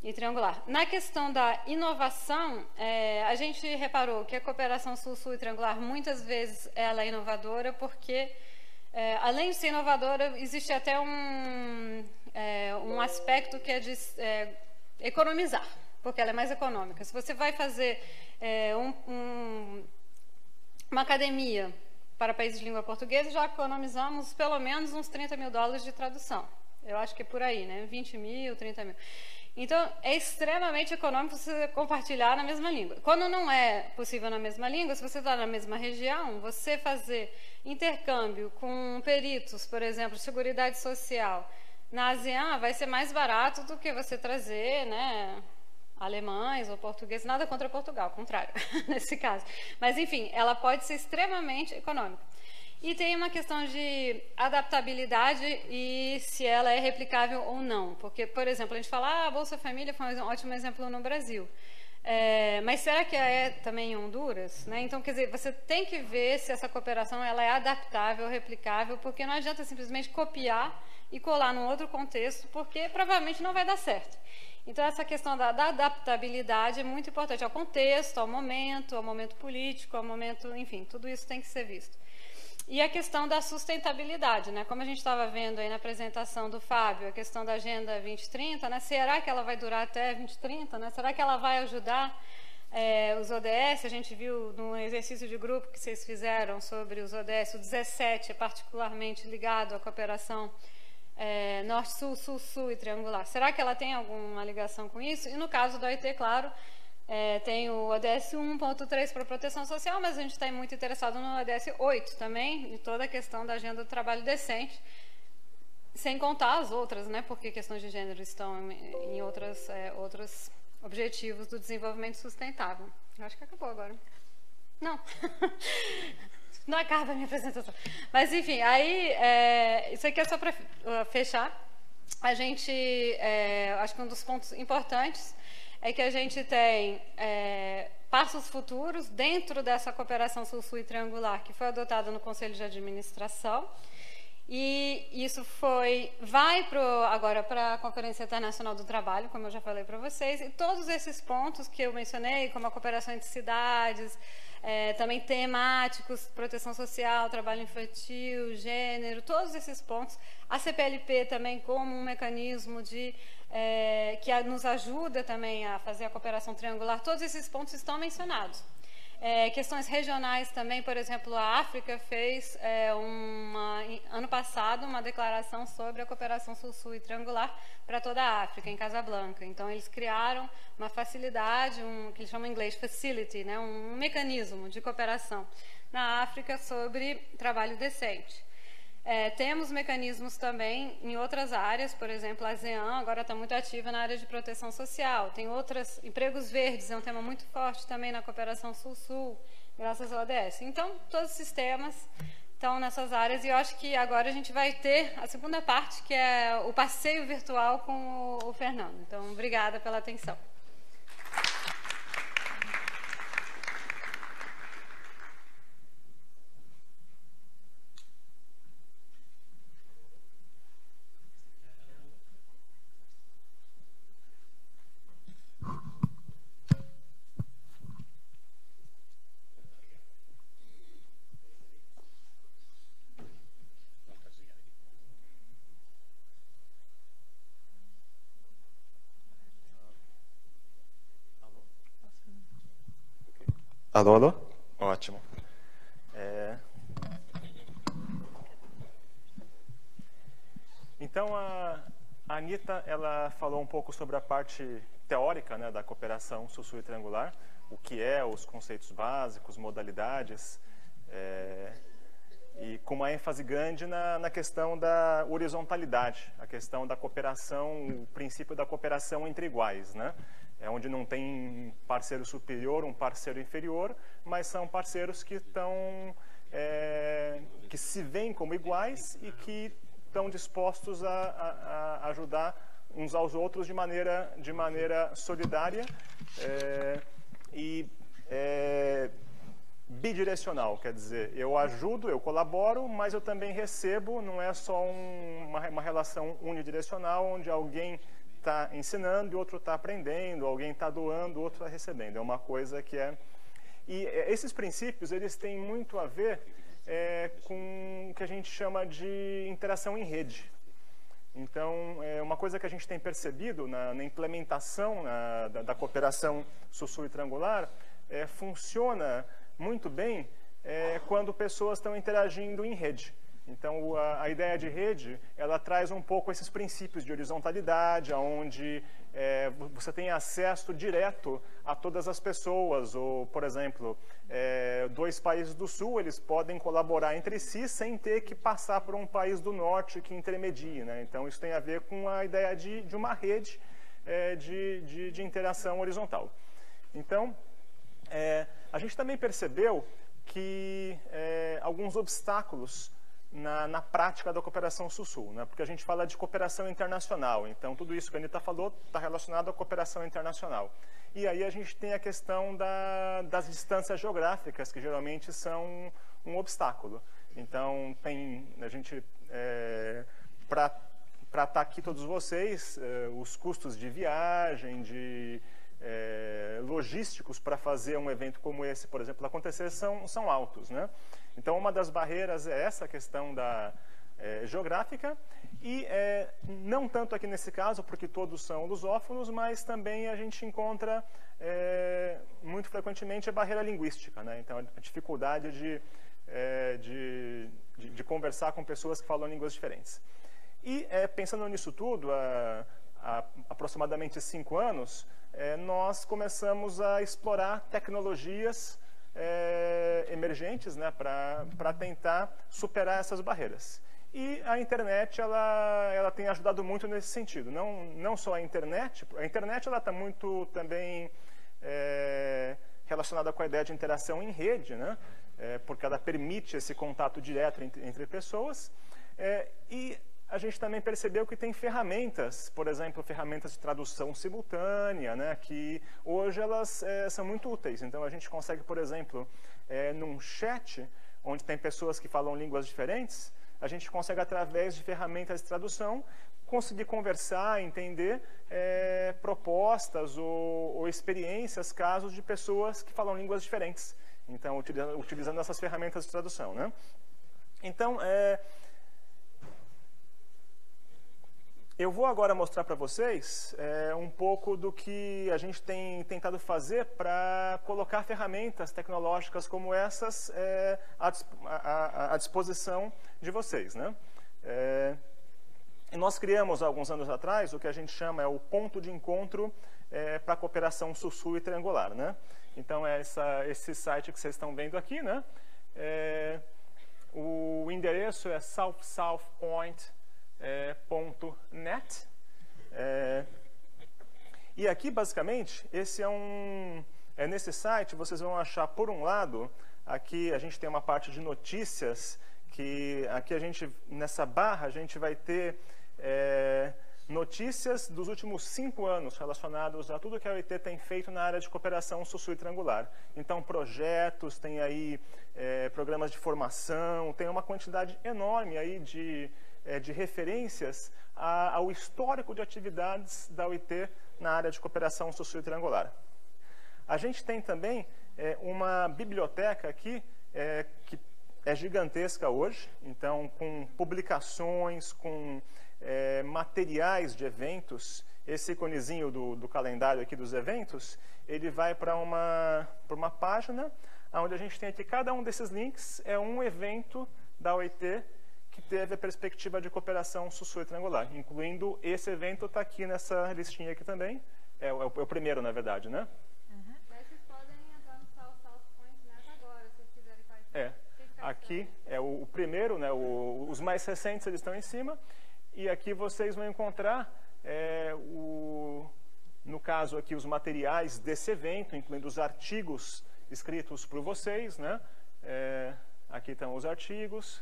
e triangular. Na questão da inovação, a gente reparou que a cooperação sul-sul e triangular, muitas vezes, ela é inovadora porque, além de ser inovadora, existe até um aspecto que é de economizar, porque ela é mais econômica. Se você vai fazer uma academia para países de língua portuguesa, já economizamos pelo menos uns $30 mil de tradução. Eu acho que é por aí, né? 20 mil, 30 mil. Então, é extremamente econômico você compartilhar na mesma língua. Quando não é possível na mesma língua, se você está na mesma região, você fazer intercâmbio com peritos, por exemplo, de seguridade social, na ASEAN vai ser mais barato do que você trazer, né, alemães ou portugueses, nada contra Portugal, ao contrário, nesse caso. Mas, enfim, ela pode ser extremamente econômica. E tem uma questão de adaptabilidade e se ela é replicável ou não. Porque, por exemplo, a gente fala, a Bolsa Família foi um ótimo exemplo no Brasil. Mas será que é também em Honduras? Né? Então, quer dizer, você tem que ver se essa cooperação ela é adaptável, replicável, porque não adianta simplesmente copiar e colar num outro contexto, porque provavelmente não vai dar certo. Então, essa questão da adaptabilidade é muito importante ao contexto, ao momento político, ao momento, enfim, tudo isso tem que ser visto. E a questão da sustentabilidade, né? Como a gente estava vendo aí na apresentação do Fábio, a questão da Agenda 2030, né? Será que ela vai durar até 2030? Né? Será que ela vai ajudar os ODS? A gente viu no exercício de grupo que vocês fizeram sobre os ODS, o 17 é particularmente ligado à cooperação Norte-Sul, Sul-Sul e triangular. Será que ela tem alguma ligação com isso? E no caso do OIT, claro, tem o ODS 1.3 para proteção social, mas a gente está muito interessado no ODS 8 também, e toda a questão da agenda do trabalho decente, sem contar as outras, né, porque questões de gênero estão em outros objetivos do desenvolvimento sustentável. Eu acho que acabou agora. Não. Não acaba a minha apresentação. Mas, enfim, aí, isso aqui é só para fechar. A gente, acho que um dos pontos importantes é que a gente tem passos futuros dentro dessa cooperação Sul-Sul e triangular que foi adotada no Conselho de Administração. E isso vai agora para a Conferência Internacional do Trabalho, como eu já falei para vocês, e todos esses pontos que eu mencionei, como a cooperação entre cidades, também temáticos, proteção social, trabalho infantil, gênero, todos esses pontos, a CPLP também como um mecanismo que nos ajuda também a fazer a cooperação triangular, todos esses pontos estão mencionados. Questões regionais também, por exemplo, a África fez, ano passado, uma declaração sobre a cooperação Sul-Sul e triangular para toda a África, em Casablanca. Então, eles criaram uma facilidade, que eles chamam em inglês facility, né, um mecanismo de cooperação na África sobre trabalho decente. Temos mecanismos também em outras áreas, por exemplo, a ASEAN agora está muito ativa na área de proteção social. Tem empregos verdes, é um tema muito forte também na cooperação Sul-Sul, graças ao ODS. Então, todos os sistemas estão nessas áreas e eu acho que agora a gente vai ter a segunda parte, que é o passeio virtual com o Fernando. Então, obrigada pela atenção. Alô, alô? Ótimo. Então, a Anita, ela falou um pouco sobre a parte teórica, né, da cooperação Sul-Sul e triangular, o que os conceitos básicos, modalidades, e com uma ênfase grande na questão da horizontalidade, a questão da cooperação, o princípio da cooperação entre iguais, né? Onde não tem um parceiro superior, um parceiro inferior, mas são parceiros que que se veem como iguais e que estão dispostos a ajudar uns aos outros de maneira solidária e bidirecional, quer dizer, eu ajudo, eu colaboro, mas eu também recebo, não é só uma relação unidirecional, onde alguém está ensinando e o outro está aprendendo, alguém está doando, o outro está recebendo. É uma coisa que E esses princípios, eles têm muito a ver com o que a gente chama de interação em rede. Então, uma coisa que a gente tem percebido na implementação da cooperação Sul-Sul e triangular funciona muito bem quando pessoas estão interagindo em rede. Então, a ideia de rede, ela traz um pouco esses princípios de horizontalidade, onde você tem acesso direto a todas as pessoas. Ou, por exemplo, dois países do sul, eles podem colaborar entre si sem ter que passar por um país do norte que intermedie, né? Então, isso tem a ver com a ideia de uma rede de interação horizontal. Então, a gente também percebeu que alguns obstáculos na prática da cooperação Sul-Sul, né? Porque a gente fala de cooperação internacional, então tudo isso que a Anitta falou está relacionado à cooperação internacional. E aí a gente tem a questão das distâncias geográficas, que geralmente são um obstáculo. Então, a gente, para estar aqui todos vocês, os custos de viagem, logísticos para fazer um evento como esse, por exemplo, acontecer são altos, né? Então, uma das barreiras é essa questão geográfica e não tanto aqui nesse caso, porque todos são lusófonos, mas também a gente encontra muito frequentemente a barreira linguística, né? Então, a dificuldade de conversar com pessoas que falam línguas diferentes. E pensando nisso tudo, há aproximadamente 5 anos, nós começamos a explorar tecnologias emergentes, né, para tentar superar essas barreiras. E a internet ela tem ajudado muito nesse sentido. Não só a internet ela está muito também relacionada com a ideia de interação em rede, né, porque ela permite esse contato direto entre pessoas. E a gente também percebeu que tem ferramentas, por exemplo, ferramentas de tradução simultânea, né, que hoje elas são muito úteis. Então, a gente consegue, por exemplo, num chat, onde tem pessoas que falam línguas diferentes, a gente consegue, através de ferramentas de tradução, conseguir conversar, entender propostas ou experiências, casos de pessoas que falam línguas diferentes. Então, utilizando essas ferramentas de tradução, né? Então, eu vou agora mostrar para vocês um pouco do que a gente tem tentado fazer para colocar ferramentas tecnológicas como essas à disposição de vocês, né? Nós criamos, há alguns anos atrás, o que a gente chama o ponto de encontro para a cooperação Sul-Sul e triangular, né? Então, esse site que vocês estão vendo aqui, né? O endereço é south-south-point.net. E aqui, basicamente, nesse site vocês vão achar, por um lado, aqui a gente tem uma parte de notícias, que aqui nessa barra, a gente vai ter notícias dos últimos 5 anos relacionados a tudo que a OIT tem feito na área de cooperação Sul-Sul e triangular. Então, projetos, tem aí programas de formação, tem uma quantidade enorme aí de referências ao histórico de atividades da OIT na área de cooperação Sul-Sul e triangular. A gente tem também uma biblioteca aqui que é gigantesca hoje, então com publicações, com materiais de eventos. Esse iconezinho do calendário aqui dos eventos, ele vai para uma página onde a gente tem aqui, cada um desses links é um evento da OIT que teve a perspectiva de cooperação Sul-Sul e triangular, incluindo esse evento está aqui nessa listinha aqui também. É o primeiro, na verdade, né? Uhum. Mas vocês podem entrar no south-south.net agora, se vocês quiserem participar. Aqui é o primeiro, né? Os mais recentes eles estão em cima. E aqui vocês vão encontrar, no caso aqui, os materiais desse evento, incluindo os artigos escritos por vocês, né? Aqui estão os artigos.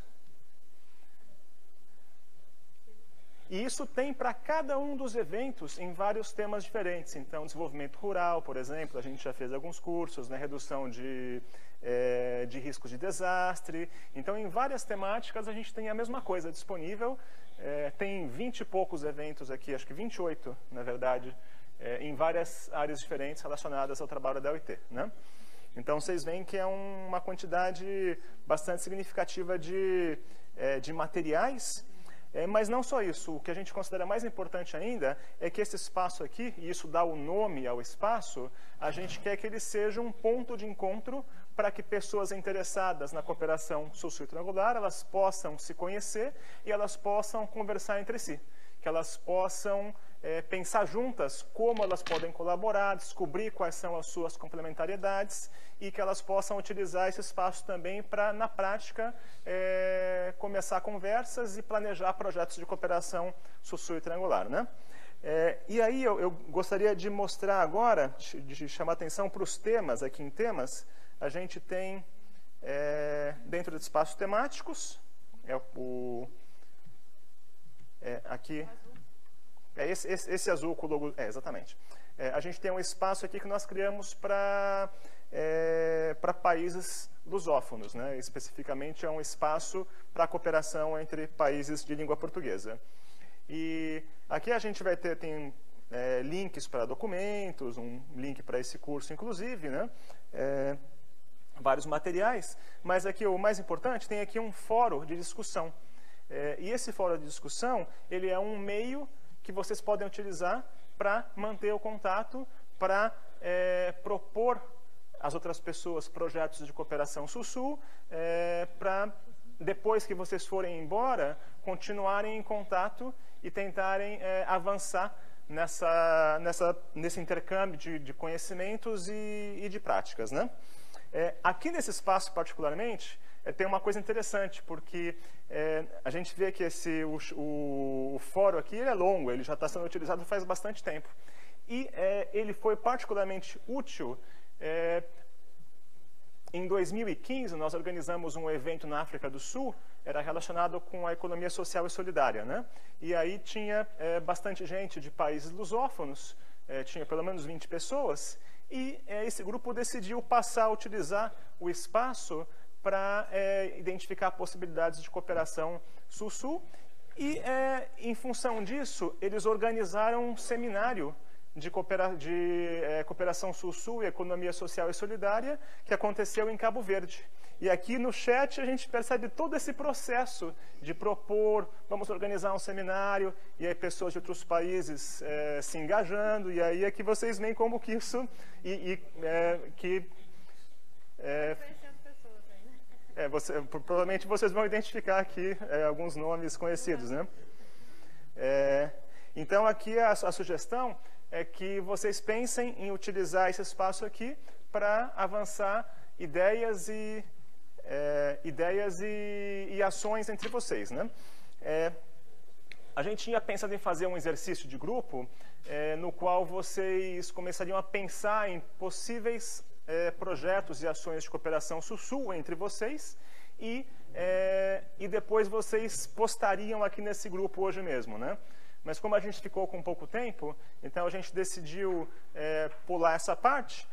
E isso tem para cada um dos eventos em vários temas diferentes. Então, desenvolvimento rural, por exemplo, a gente já fez alguns cursos, né? Redução de riscos de desastre. Então, em várias temáticas, a gente tem a mesma coisa disponível. Tem 20 e poucos eventos aqui, acho que 28, na verdade, em várias áreas diferentes relacionadas ao trabalho da OIT, né? Então, vocês veem que é uma quantidade bastante significativa de materiais. Mas não só isso, o que a gente considera mais importante ainda é que esse espaço aqui, e isso dá o nome ao espaço, a gente quer que ele seja um ponto de encontro para que pessoas interessadas na cooperação sul-sul triangular, elas possam se conhecer e elas possam conversar entre si, que elas possam pensar juntas como elas podem colaborar, descobrir quais são as suas complementariedades e que elas possam utilizar esse espaço também para, na prática, começar conversas e planejar projetos de cooperação sul-sul triangular, né? E aí eu gostaria de mostrar agora, de chamar atenção para os temas, aqui em temas, a gente tem, dentro de espaços temáticos, aqui, esse azul com o logo, exatamente. A gente tem um espaço aqui que nós criamos para países lusófonos, né? Especificamente é um espaço para cooperação entre países de língua portuguesa. E aqui a gente vai ter, links para documentos, um link para esse curso, inclusive, né? Vários materiais, mas aqui o mais importante, tem aqui um fórum de discussão. E esse fórum de discussão, ele é um meio que vocês podem utilizar para manter o contato, para propor às outras pessoas projetos de cooperação sul-sul, para, depois que vocês forem embora, continuarem em contato e tentarem avançar nesse intercâmbio de conhecimentos e de práticas, né? Aqui nesse espaço, particularmente, tem uma coisa interessante, porque a gente vê que o fórum aqui ele é longo, ele já está sendo utilizado faz bastante tempo. E ele foi particularmente útil. Em 2015, nós organizamos um evento na África do Sul, era relacionado com a economia social e solidária, né? E aí tinha bastante gente de países lusófonos, tinha pelo menos 20 pessoas, e esse grupo decidiu passar a utilizar o espaço para identificar possibilidades de cooperação sul-sul. E, em função disso, eles organizaram um seminário de cooperação sul-sul e economia social e solidária, que aconteceu em Cabo Verde. E aqui no chat a gente percebe todo esse processo de propor, vamos organizar um seminário, e aí pessoas de outros países se engajando, e aí é que vocês veem como que isso... provavelmente vocês vão identificar aqui alguns nomes conhecidos, né? Então aqui a sugestão é que vocês pensem em utilizar esse espaço aqui para avançar ideias e ações entre vocês, né? A gente tinha pensado em fazer um exercício de grupo no qual vocês começariam a pensar em possíveis projetos e ações de cooperação sul-sul entre vocês e depois vocês postariam aqui nesse grupo hoje mesmo, né? Mas como a gente ficou com pouco tempo, então a gente decidiu pular essa parte,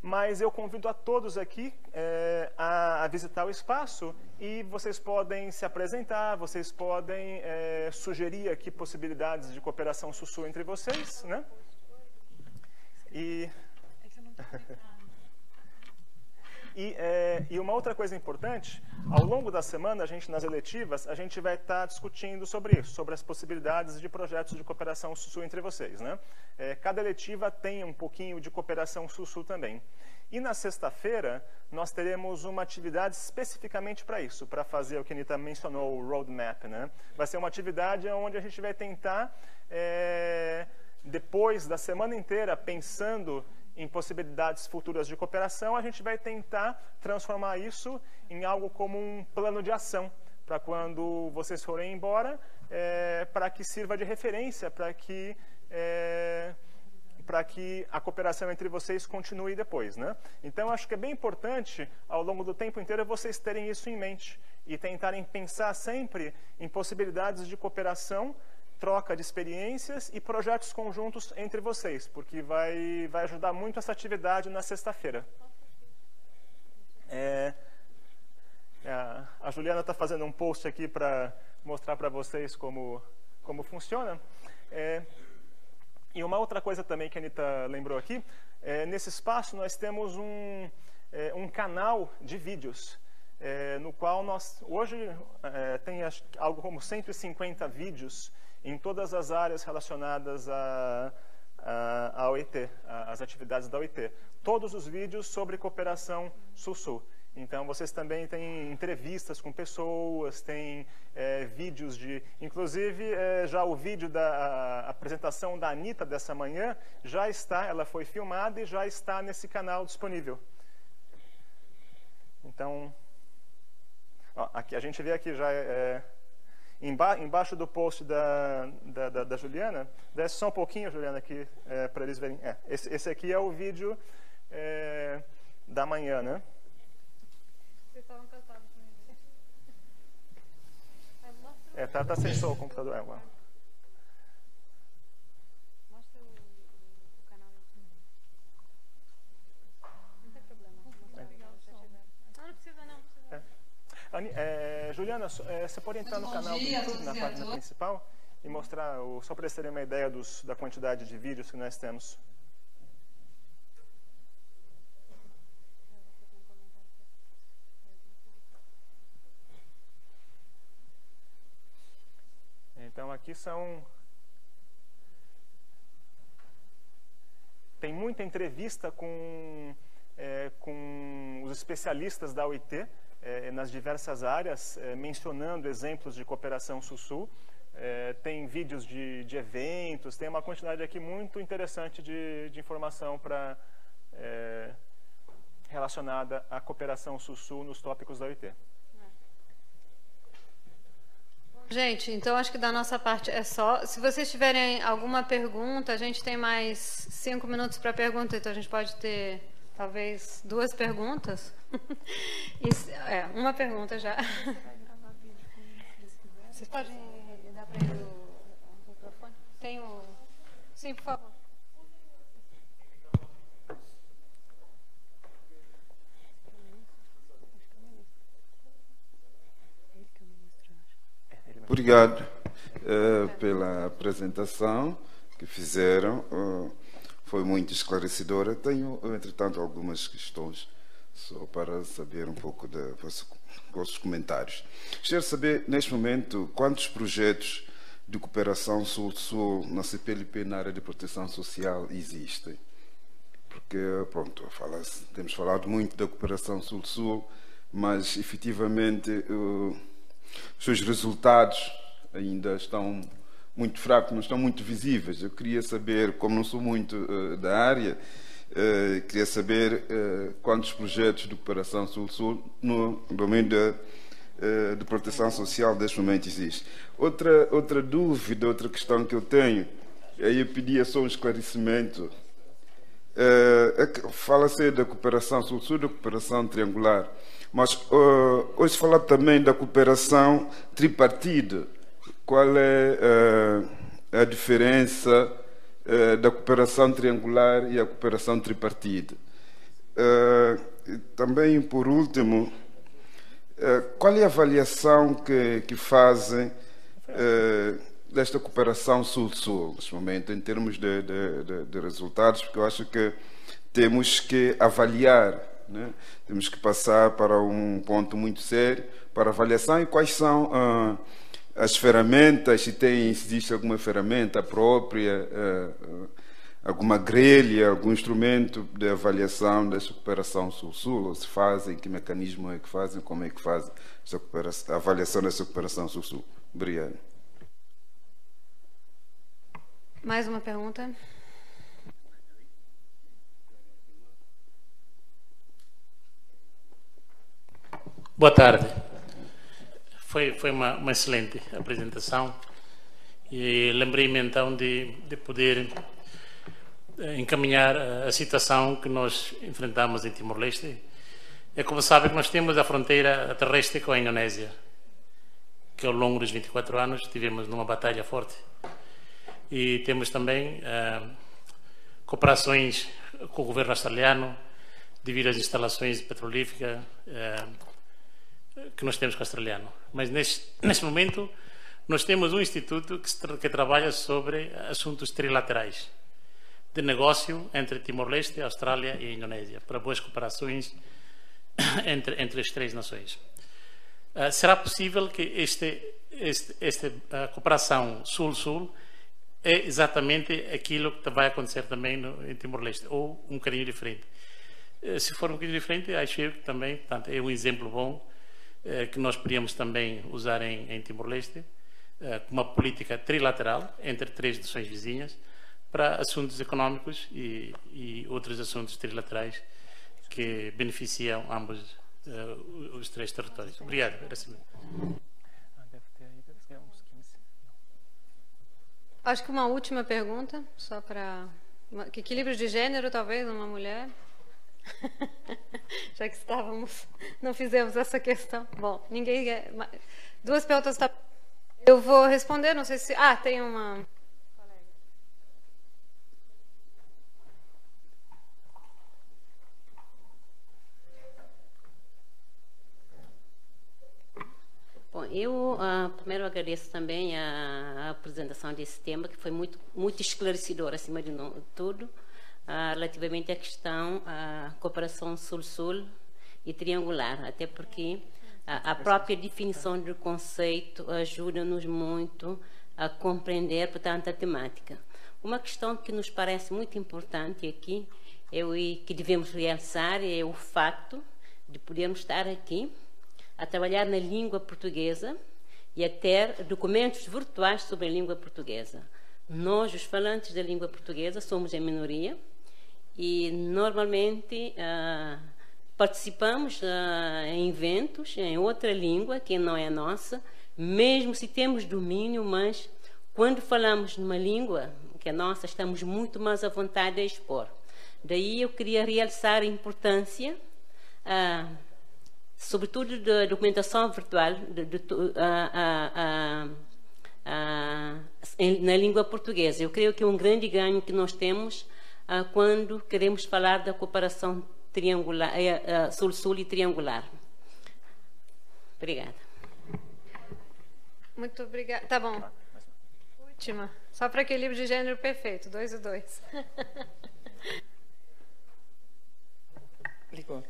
mas eu convido a todos aqui a visitar o espaço e vocês podem se apresentar, vocês podem sugerir aqui possibilidades de cooperação sul-sul entre vocês, né? E uma outra coisa importante, ao longo da semana, nas eletivas, a gente vai estar discutindo sobre isso, sobre as possibilidades de projetos de cooperação sul-sul entre vocês, né? Cada eletiva tem um pouquinho de cooperação sul-sul também. E na sexta-feira, nós teremos uma atividade especificamente para isso, para fazer o que a Anita mencionou, o roadmap, né? Vai ser uma atividade onde a gente vai tentar, depois da semana inteira, pensando em possibilidades futuras de cooperação, a gente vai tentar transformar isso em algo como um plano de ação, para quando vocês forem embora, para que sirva de referência, para que a cooperação entre vocês continue depois, né? Então, acho que é bem importante, ao longo do tempo inteiro, vocês terem isso em mente e tentarem pensar sempre em possibilidades de cooperação, troca de experiências e projetos conjuntos entre vocês, porque vai ajudar muito essa atividade na sexta-feira. A Juliana está fazendo um post aqui para mostrar para vocês como funciona. E uma outra coisa também que a Anita lembrou aqui, nesse espaço nós temos um canal de vídeos, no qual hoje tem algo como 150 vídeos em todas as áreas relacionadas a OIT, as atividades da OIT. Todos os vídeos sobre cooperação Sul-Sul. Então, vocês também têm entrevistas com pessoas, tem vídeos de... Inclusive, já o vídeo da apresentação da Anitta dessa manhã já está, ela foi filmada e já está nesse canal disponível. Então, ó, aqui, a gente vê aqui já... embaixo do post da Juliana, desce só um pouquinho, Juliana, aqui, para eles verem. Esse aqui é o vídeo da manhã, né? Vocês estavam cansados também. Tá sem som o computador. Mostra o canal. Não tem problema. Não precisa, não. Juliana, você pode entrar no canal do YouTube, na página principal, e mostrar, só para eles terem uma ideia da quantidade de vídeos que nós temos. Então, aqui tem muita entrevista com os especialistas da OIT, nas diversas áreas, mencionando exemplos de cooperação Sul-Sul. Tem vídeos de eventos, tem uma quantidade aqui muito interessante de informação relacionada à cooperação Sul-Sul nos tópicos da OIT. Gente, então acho que da nossa parte é só. Se vocês tiverem alguma pergunta, a gente tem mais 5 minutos para pergunta, então a gente pode ter talvez 2 perguntas. Uma pergunta já. Vocês podem dar para ele o microfone? Tem o... Sim, por favor. Obrigado pela apresentação que fizeram, foi muito esclarecedora. Tenho, entretanto, algumas questões, só para saber um pouco dos vossos comentários. Gostaria de saber, neste momento, quantos projetos de cooperação Sul-Sul na CPLP na área de proteção social existem? Porque, pronto, temos falado muito da cooperação Sul-Sul, mas, efetivamente, os seus resultados ainda estão muito fracos, não estão muito visíveis. Eu queria saber, como não sou muito da área, queria saber quantos projetos de cooperação Sul-Sul no domínio de proteção social neste momento existe. Outra dúvida, outra questão que eu tenho, aí eu pedia só um esclarecimento. Fala-se da cooperação Sul-Sul, da cooperação triangular, mas hoje fala também da cooperação tripartida. Qual é a diferença da cooperação triangular e a cooperação tripartida? Também, por último, qual é a avaliação que fazem desta cooperação Sul-Sul, neste momento, em termos de resultados? Porque eu acho que temos que avaliar, né? Temos que passar para um ponto muito sério para avaliação. E quais são as ferramentas, se existe alguma ferramenta própria, alguma grelha, algum instrumento de avaliação desta cooperação Sul-Sul, ou se fazem, que mecanismo é que fazem, como é que fazem a avaliação desta cooperação Sul-Sul? Obrigado. Mais uma pergunta? Boa tarde. Foi uma excelente apresentação e lembrei-me então de poder encaminhar a situação que nós enfrentamos em Timor-Leste. É como sabem que nós temos a fronteira terrestre com a Indonésia, que ao longo dos 24 anos tivemos numa batalha forte. E temos também cooperações com o governo australiano devido às instalações petrolíferas que nós temos com o australiano. Mas neste momento nós temos um instituto que trabalha sobre assuntos trilaterais de negócio entre Timor-Leste, Austrália e Indonésia, para boas cooperações entre as 3 nações. Será possível que esta cooperação Sul-Sul é exatamente aquilo que vai acontecer também em Timor-Leste, ou um bocadinho diferente. Se for um bocadinho diferente, acho eu que também, portanto, é um exemplo bom que nós podíamos também usar em Timor-Leste, com uma política trilateral entre 3 nações vizinhas para assuntos económicos e outros assuntos trilaterais que beneficiam ambos os 3 territórios. Obrigado. Era assim mesmo. Acho que uma última pergunta, só para... Que equilíbrio de gênero, talvez, uma mulher? Já que não fizemos essa questão. Bom, ninguém... 2 perguntas. Eu vou responder, não sei se... tem uma... Bom, eu primeiro agradeço também a apresentação desse tema, que foi muito esclarecedor, acima de tudo, relativamente à questão da cooperação sul-sul e triangular, até porque a própria definição do conceito ajuda-nos muito a compreender, portanto, a temática. Uma questão que nos parece muito importante aqui, e que devemos realçar, é o facto de podermos estar aqui a trabalhar na língua portuguesa e a ter documentos virtuais sobre a língua portuguesa. Nós, os falantes da língua portuguesa, somos em minoria e, normalmente, participamos em eventos em outra língua, que não é a nossa, mesmo se temos domínio, mas quando falamos numa língua que é nossa, estamos muito mais à vontade a expor. Daí eu queria realçar a importância sobretudo da documentação virtual na língua portuguesa. Eu creio que é um grande ganho que nós temos quando queremos falar da cooperação triangular, sul-sul e triangular. Obrigada. Muito obrigada. Tá bom. Última. Só para equilíbrio de gênero perfeito. 2 e 2. Ligou.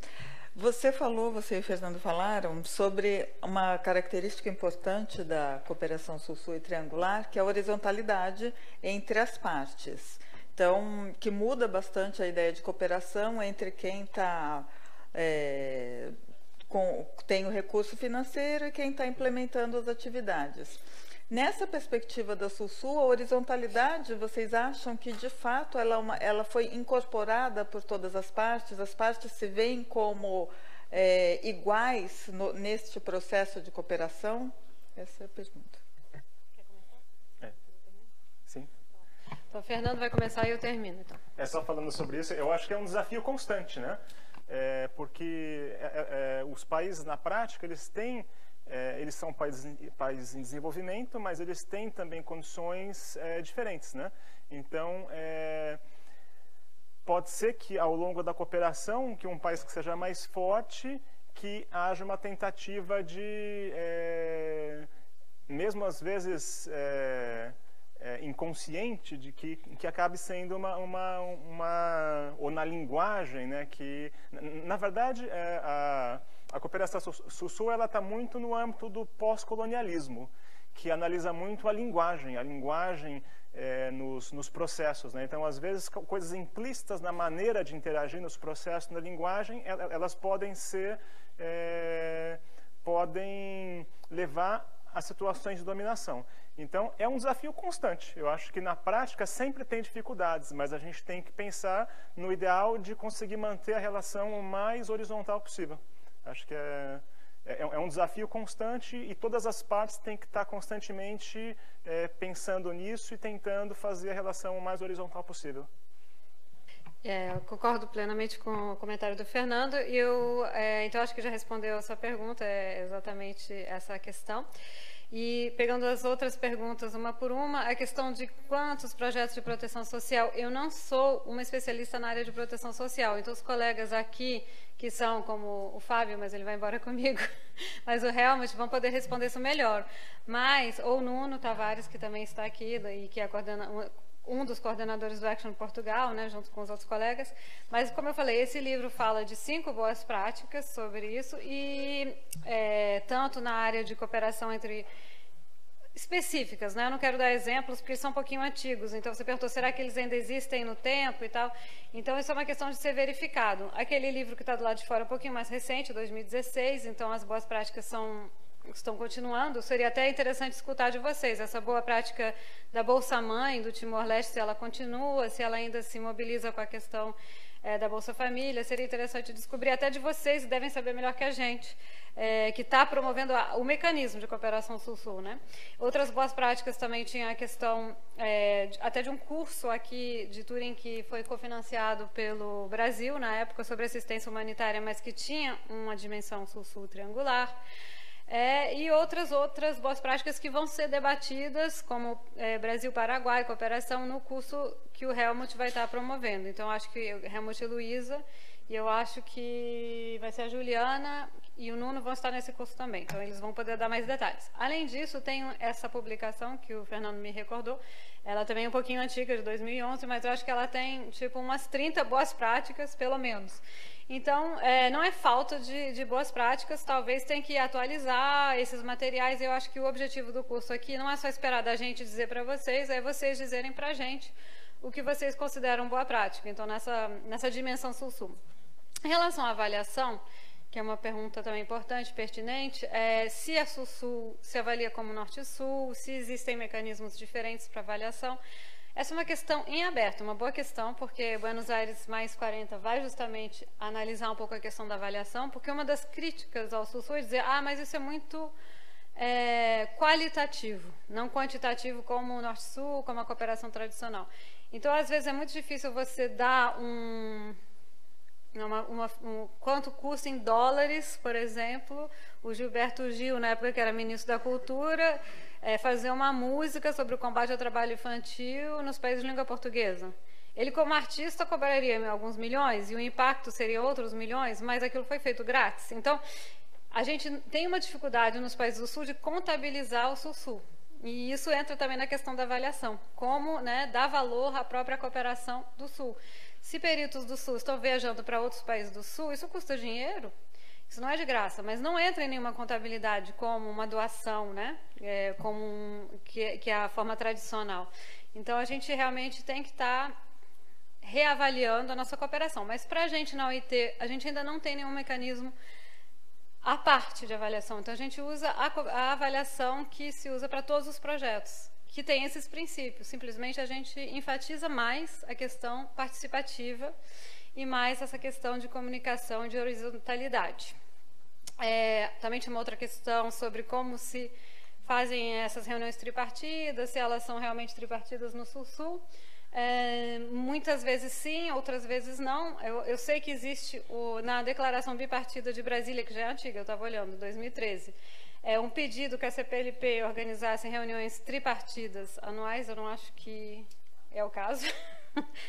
Você e o Fernando falaram sobre uma característica importante da cooperação sul-sul e triangular, que é a horizontalidade entre as partes. Então, que muda bastante a ideia de cooperação entre quem tem o recurso financeiro e quem está implementando as atividades. Nessa perspectiva da Sul-Sul, a horizontalidade, vocês acham que, de fato, ela foi incorporada por todas as partes se veem como iguais neste processo de cooperação? Essa é a pergunta. Quer começar? Sim. Então, o Fernando vai começar e eu termino. Então. Só falando sobre isso, eu acho que é um desafio constante, né? Porque os países, na prática, eles são países em desenvolvimento, mas eles têm também condições diferentes, né? Então, pode ser que ao longo da cooperação, que um país que seja mais forte, que haja uma tentativa de, mesmo às vezes inconsciente, de que acabe sendo ou na linguagem, né? Que, na verdade, a cooperação sul-sul está muito no âmbito do pós-colonialismo, que analisa muito a linguagem nos processos, né? Então, às vezes, coisas implícitas na maneira de interagir nos processos, na linguagem, elas podem levar a situações de dominação. Então, é um desafio constante. Eu acho que, na prática, sempre tem dificuldades, mas a gente tem que pensar no ideal de conseguir manter a relação o mais horizontal possível. Acho que é um desafio constante e todas as partes têm que estar constantemente pensando nisso e tentando fazer a relação o mais horizontal possível. Eu concordo plenamente com o comentário do Fernando. Então, acho que já respondeu a sua pergunta, é exatamente essa a questão. E pegando as outras perguntas uma por uma, a questão de quantos projetos de proteção social. Eu não sou uma especialista na área de proteção social, então os colegas aqui, que são como o Fábio, mas ele vai embora comigo, mas o Helmut, vão poder responder isso melhor. Ou o Nuno Tavares, que também está aqui, e que é um dos coordenadores do Action Portugal, né, junto com os outros colegas. Mas, como eu falei, esse livro fala de 5 boas práticas sobre isso, e tanto na área de cooperação entre específicas, né? Eu não quero dar exemplos porque eles são um pouquinho antigos. Então você perguntou, será que eles ainda existem no tempo e tal? Então isso é uma questão de ser verificado. Aquele livro que está do lado de fora é um pouquinho mais recente, 2016, então as boas práticas estão continuando. Seria até interessante escutar de vocês essa boa prática da Bolsa Mãe do Timor-Leste, se ela continua, se ela ainda se mobiliza com a questão da Bolsa Família. Seria interessante descobrir até de vocês, devem saber melhor que a gente, que está promovendo o mecanismo de cooperação Sul-Sul, né? Outras boas práticas também tinha a questão até de um curso aqui de Turim que foi cofinanciado pelo Brasil na época sobre assistência humanitária, mas que tinha uma dimensão Sul-Sul triangular. E outras boas práticas que vão ser debatidas, como Brasil-Paraguai, cooperação, no curso que o Helmut vai estar promovendo. Então, acho que o Helmut e Luísa, e eu acho que vai ser a Juliana e o Nuno vão estar nesse curso também. Então, eles vão poder dar mais detalhes. Além disso, tem essa publicação que o Fernando me recordou. Ela também é um pouquinho antiga, de 2011, mas eu acho que ela tem, tipo, umas 30 boas práticas, pelo menos. Então, não é falta de boas práticas, talvez tenha que atualizar esses materiais. Eu acho que o objetivo do curso aqui não é só esperar da gente dizer para vocês, é vocês dizerem para a gente o que vocês consideram boa prática. Então, nessa dimensão Sul-Sul. Em relação à avaliação, que é uma pergunta também importante, pertinente, se a Sul-Sul se avalia como Norte-Sul, se existem mecanismos diferentes para avaliação. Essa é uma questão em aberto, uma boa questão, porque Buenos Aires mais 40 vai justamente analisar um pouco a questão da avaliação, porque uma das críticas ao Sul-Sul é dizer, mas isso é muito qualitativo, não quantitativo como o Norte-Sul, como a cooperação tradicional. Então, às vezes, é muito difícil você dar quanto custa em dólares, por exemplo, o Gilberto Gil, na época que era ministro da Cultura, fazer uma música sobre o combate ao trabalho infantil nos países de língua portuguesa. Ele, como artista, cobraria alguns milhões e o impacto seria outros milhões, mas aquilo foi feito grátis. Então, a gente tem uma dificuldade nos países do Sul de contabilizar o Sul-Sul. E isso entra também na questão da avaliação, como dar valor à própria cooperação do Sul. Se peritos do Sul estão viajando para outros países do Sul, isso custa dinheiro? Isso não é de graça, mas não entra em nenhuma contabilidade como uma doação, que é a forma tradicional. Então, a gente realmente tem que estar reavaliando a nossa cooperação. Mas para a gente na OIT, a gente ainda não tem nenhum mecanismo à parte de avaliação. Então, a gente usa a avaliação que se usa para todos os projetos, que tem esses princípios. Simplesmente a gente enfatiza mais a questão participativa e mais essa questão de comunicação e de horizontalidade. Também tinha uma outra questão sobre como se fazem essas reuniões tripartidas, se elas são realmente tripartidas no Sul-Sul. Muitas vezes sim, outras vezes não. Eu sei que existe na Declaração Bipartida de Brasília, que já é antiga, eu estava olhando, 2013, um pedido que a CPLP organizasse reuniões tripartidas anuais. Eu não acho que é o caso.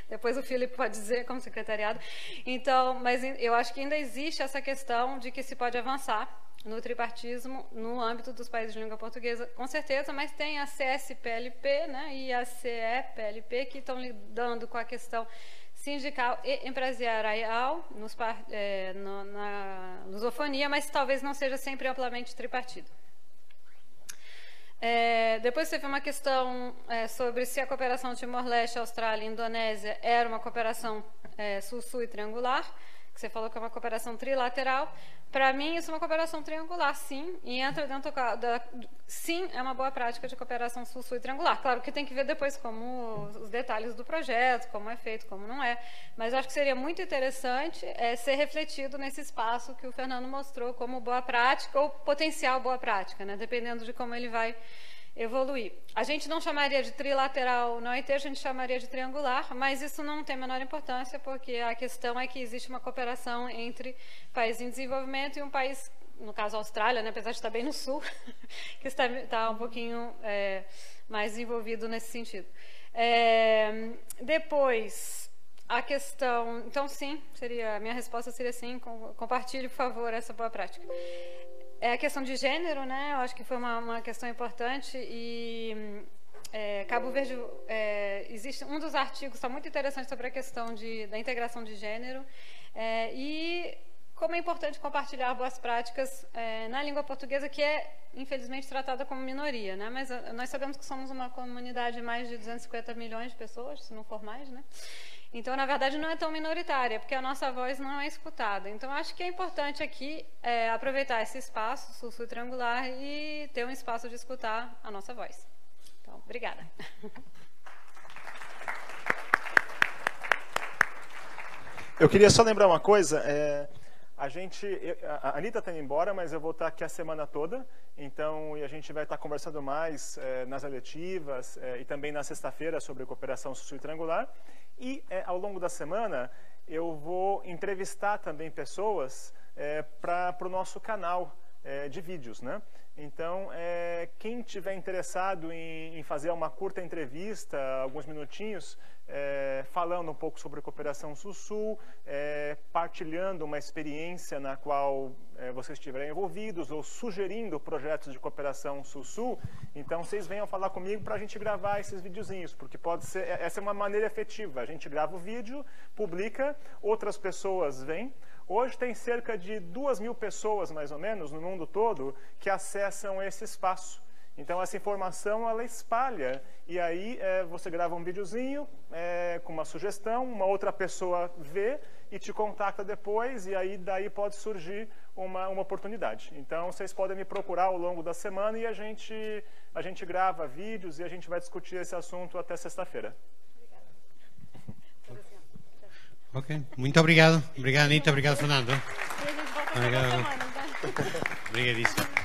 Depois o Filipe pode dizer como secretariado. Então, mas eu acho que ainda existe essa questão de que se pode avançar no tripartismo no âmbito dos países de língua portuguesa, com certeza, mas tem a CSPLP, e a CEPLP que estão lidando com a questão sindical e empresarial na lusofonia, mas talvez não seja sempre amplamente tripartido. Depois teve uma questão sobre se a cooperação Timor-Leste, Austrália e Indonésia era uma cooperação sul-sul e triangular, que você falou que é uma cooperação trilateral. Para mim, isso é uma cooperação triangular, sim, e entra dentro sim, é uma boa prática de cooperação sul-sul e triangular. Claro que tem que ver depois como os detalhes do projeto, como é feito, como não é, mas acho que seria muito interessante ser refletido nesse espaço que o Fernando mostrou como boa prática ou potencial boa prática, dependendo de como ele vai evoluir. A gente não chamaria de trilateral na OIT, a gente chamaria de triangular, mas isso não tem a menor importância, porque a questão é que existe uma cooperação entre países em desenvolvimento e um país, no caso a Austrália, apesar de estar bem no sul, que está um pouquinho mais envolvido nesse sentido. Depois, a questão... Então, sim, a minha resposta seria sim, compartilhe, por favor, essa boa prática. A questão de gênero, eu acho que foi uma questão importante e Cabo Verde, existe um dos artigos, está muito interessante sobre a questão da integração de gênero e como é importante compartilhar boas práticas na língua portuguesa, que é, infelizmente, tratada como minoria, né? Mas nós sabemos que somos uma comunidade de mais de 250 milhões de pessoas, se não for mais, né? Então, na verdade, não é tão minoritária, porque a nossa voz não é escutada. Então, acho que é importante aqui aproveitar esse espaço, Sul-Sul Triangular, e ter um espaço de escutar a nossa voz. Então, obrigada. Eu queria só lembrar uma coisa, a Anitta está indo embora, mas eu vou estar aqui a semana toda, então a gente vai estar conversando mais nas eletivas e também na sexta-feira sobre cooperação Sul-Sul Triangular. E ao longo da semana eu vou entrevistar também pessoas para o nosso canal de vídeos, né? Então, quem tiver interessado em fazer uma curta entrevista, alguns minutinhos, falando um pouco sobre cooperação Sul-Sul, partilhando uma experiência na qual vocês estiverem envolvidos ou sugerindo projetos de cooperação Sul-Sul, então vocês venham falar comigo para a gente gravar esses videozinhos, porque pode ser, essa é uma maneira efetiva. A gente grava o vídeo, publica, outras pessoas vêm. Hoje tem cerca de 2.000 pessoas, mais ou menos, no mundo todo, que acessam esse espaço. Então, essa informação, ela espalha. E aí, você grava um videozinho com uma sugestão, uma outra pessoa vê e te contacta depois, e aí daí pode surgir uma oportunidade. Então, vocês podem me procurar ao longo da semana e a gente grava vídeos e a gente vai discutir esse assunto até sexta-feira. Ok, muito obrigado. Obrigado, Anitta. Obrigado, Fernando. E a gente volta semana, tá? Obrigadíssimo.